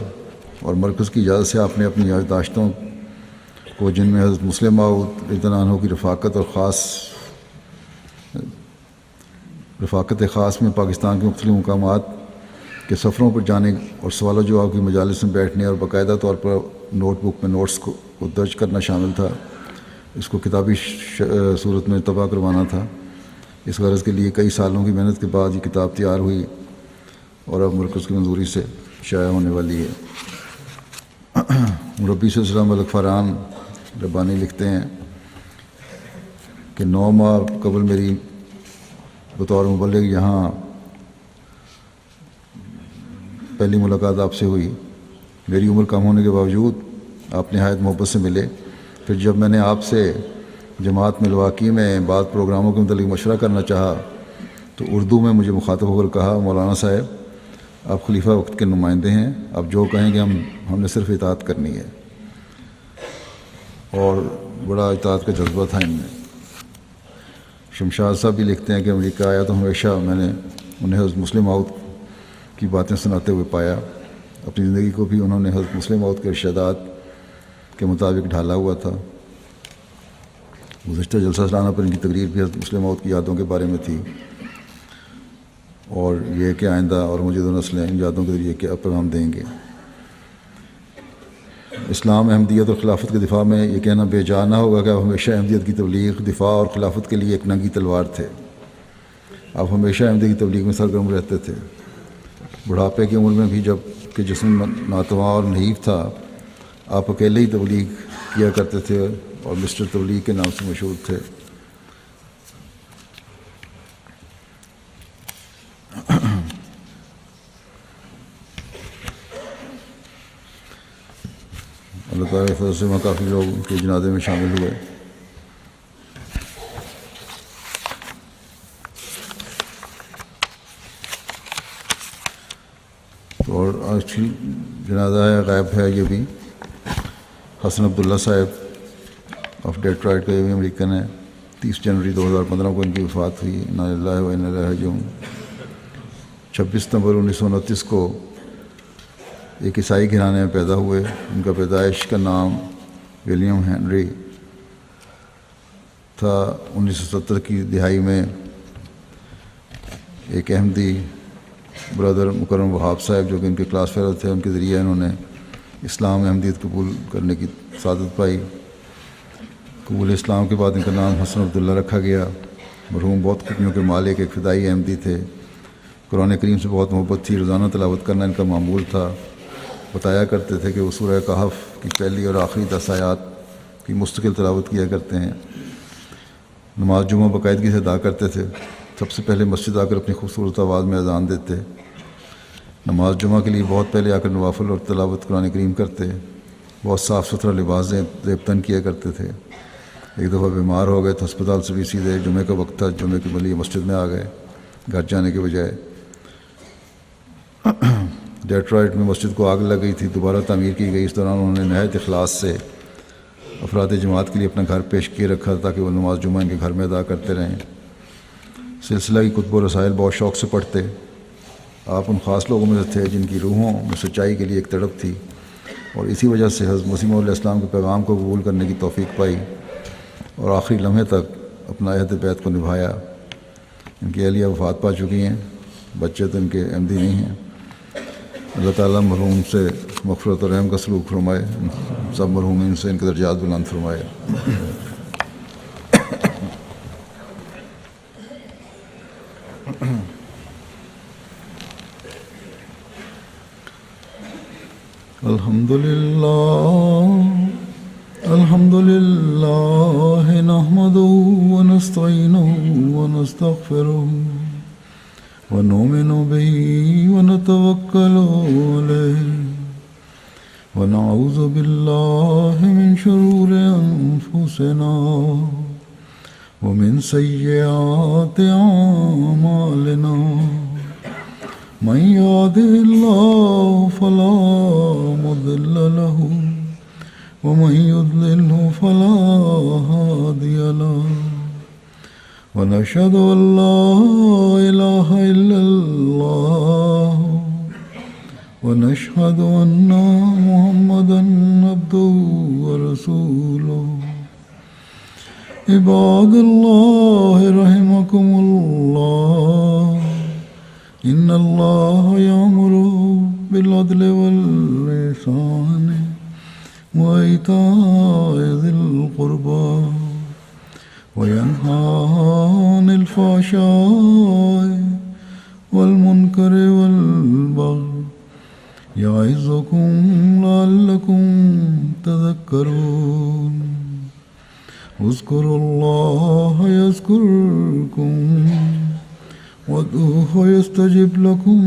اور مرکز کی اجازت سے آپ نے اپنی یادداشتوں کو، جن میں حضرت مسلم موعود رضی اللہ عنہ کی رفاقت خاص میں پاکستان کے مختلف مقامات کے سفروں پر جانے اور سوال و جواب کی مجالس میں بیٹھنے اور باقاعدہ طور پر نوٹ بک میں نوٹس کو درج کرنا شامل تھا، اس کو کتابی صورت میں طبع کروانا تھا. اس غرض کے لیے کئی سالوں کی محنت کے بعد یہ کتاب تیار ہوئی اور اب مرکز کی منظوری سے شائع ہونے والی ہے۔ مربی سلسلہ ملک فاران ربانی لکھتے ہیں کہ 9 ماہ قبل میری بطور مبلغ یہاں پہلی ملاقات آپ سے ہوئی۔ میری عمر کم ہونے کے باوجود آپ نہایت محبت سے ملے۔ پھر جب میں نے آپ سے جماعت ملواکی میں بعض پروگراموں کے متعلق مشورہ کرنا چاہا تو اردو میں مجھے مخاطب ہو کر کہا، مولانا صاحب آپ خلیفہ وقت کے نمائندے ہیں، آپ جو کہیں گے ہم نے صرف اطاعت کرنی ہے۔ اور بڑا اطاعت کا جذبہ تھا ان میں۔ شمشاد صاحب بھی لکھتے ہیں کہ امریکہ آیا تو ہمیشہ میں نے انہیں حضرت مسلم موعود کی باتیں سناتے ہوئے پایا۔ اپنی زندگی کو بھی انہوں نے حضرت مسلم موعود کے ارشادات کے مطابق ڈھالا ہوا تھا۔ گزشتہ جلسہ سالانہ پر ان کی تقریر بھی حضرت مسلم موعود کی یادوں کے بارے میں تھی، اور یہ کہ آئندہ اور موجودہ نسلیں ان یادوں کے ذریعے کیا پیغام دیں گے۔ اسلام، احمدیت اور خلافت کے دفاع میں یہ کہنا بے جا نہ ہوگا کہ آپ ہمیشہ احمدیت کی تبلیغ، دفاع اور خلافت کے لیے ایک ننگی تلوار تھے۔ آپ ہمیشہ احمدیت کی تبلیغ میں سرگرم رہتے تھے۔ بڑھاپے کی عمر میں بھی جب کہ جسم ناتواں اور نحیف تھا، آپ اکیلے ہی تبلیغ کیا کرتے تھے اور مسٹر تبلیغ کے نام سے مشہور تھے۔ اللہ تعالیٰ کی فضل سے وہاں کافی لوگ ان کے جنازے میں شامل ہوئے۔ تو اور آج کی جنازہ ہے، غائب ہے یہ بھی، حسن عبداللہ صاحب آف ڈیٹرائٹ کا، یہ بھی امریکن ہے۔ 30 جنوری 2015 کو ان کی وفات ہوئی۔ انا للہ و انا الیہ راجعون۔ 26 ستمبر 1929 کو ایک عیسائی گھرانے میں پیدا ہوئے۔ ان کا پیدائش کا نام ولیم ہینری تھا۔ 1970 کی دہائی میں ایک احمدی برادر مکرم وہاب صاحب جو کہ ان کے کلاس فیلو تھے، ان کے ذریعے انہوں نے اسلام احمدیت قبول کرنے کی سعادت پائی۔ قبول اسلام کے بعد ان کا نام حسن عبداللہ رکھا گیا۔ مرحوم بہت خوبیوں کے مالک ایک فدائی احمدی تھے۔ قرآن کریم سے بہت محبت تھی، روزانہ تلاوت کرنا ان کا معمول تھا۔ بتایا کرتے تھے کہ وہ سورہ کہف کی پہلی اور آخری 10 آیات کی مستقل تلاوت کیا کرتے ہیں۔ نماز جمعہ باقاعدگی سے ادا کرتے تھے۔ سب سے پہلے مسجد آ کر اپنی خوبصورت آواز میں اذان دیتے۔ نماز جمعہ کے لیے بہت پہلے آ کر نوافل اور تلاوت قرآن کریم کرتے۔ بہت صاف ستھرا لباس زیب تن کیا کرتے تھے۔ ایک دفعہ بیمار ہو گئے تو ہسپتال سے بھی سیدھے جمعہ کا وقت تھا، جمعہ کے لیے مسجد میں آ گئے گھر جانے کے بجائے۔ ڈیٹرائٹ میں مسجد کو آگ لگ گئی تھی، دوبارہ تعمیر کی گئی۔ اس دوران انہوں نے نہایت اخلاص سے افراد جماعت کے لیے اپنا گھر پیش کیے رکھا تاکہ وہ نماز جمعہ ان کے گھر میں ادا کرتے رہیں۔ سلسلہ کی کتب و رسائل بہت شوق سے پڑھتے۔ آپ ان خاص لوگوں میں سے تھے جن کی روحوں میں سچائی کے لیے ایک تڑپ تھی، اور اسی وجہ سے حضرت مسیح علیہ السلام کے پیغام کو قبول کرنے کی توفیق پائی اور آخری لمحے تک اپنا عہد بیعت کو نبھایا۔ ان کی اہلیہ وفات پا چکی ہیں، بچے تو ان کے احمدی نہیں ہیں۔ اللہ تعالیٰ مرحوم سے مغفرت اور رحم کا سلوک فرمائے، سب مرحومین سے ان کے درجات بلند فرمائے۔ الحمد للہ نحمده ونستعینه ونستغفره ونؤمن به ونتوکل علیہ ونعوذ باللہ من شرور انفسنا ومن سیئات اعمالنا من يهده الله فلا مضل له ومن يضلله فلا هادي له ونشهد أن لا إله إلا الله ونشهد أن محمدا عبده ورسوله عباد الله رحمكم الله إن الله يأمر بالعدل والإحسان وإيتاء ذي القربى وينهى عن الفحشاء والمنكر والبغي يعظكم لعلكم تذكرون اذكروا الله يذكركم وادعوه يستجب لكم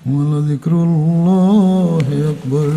ولذكر الله أكبر.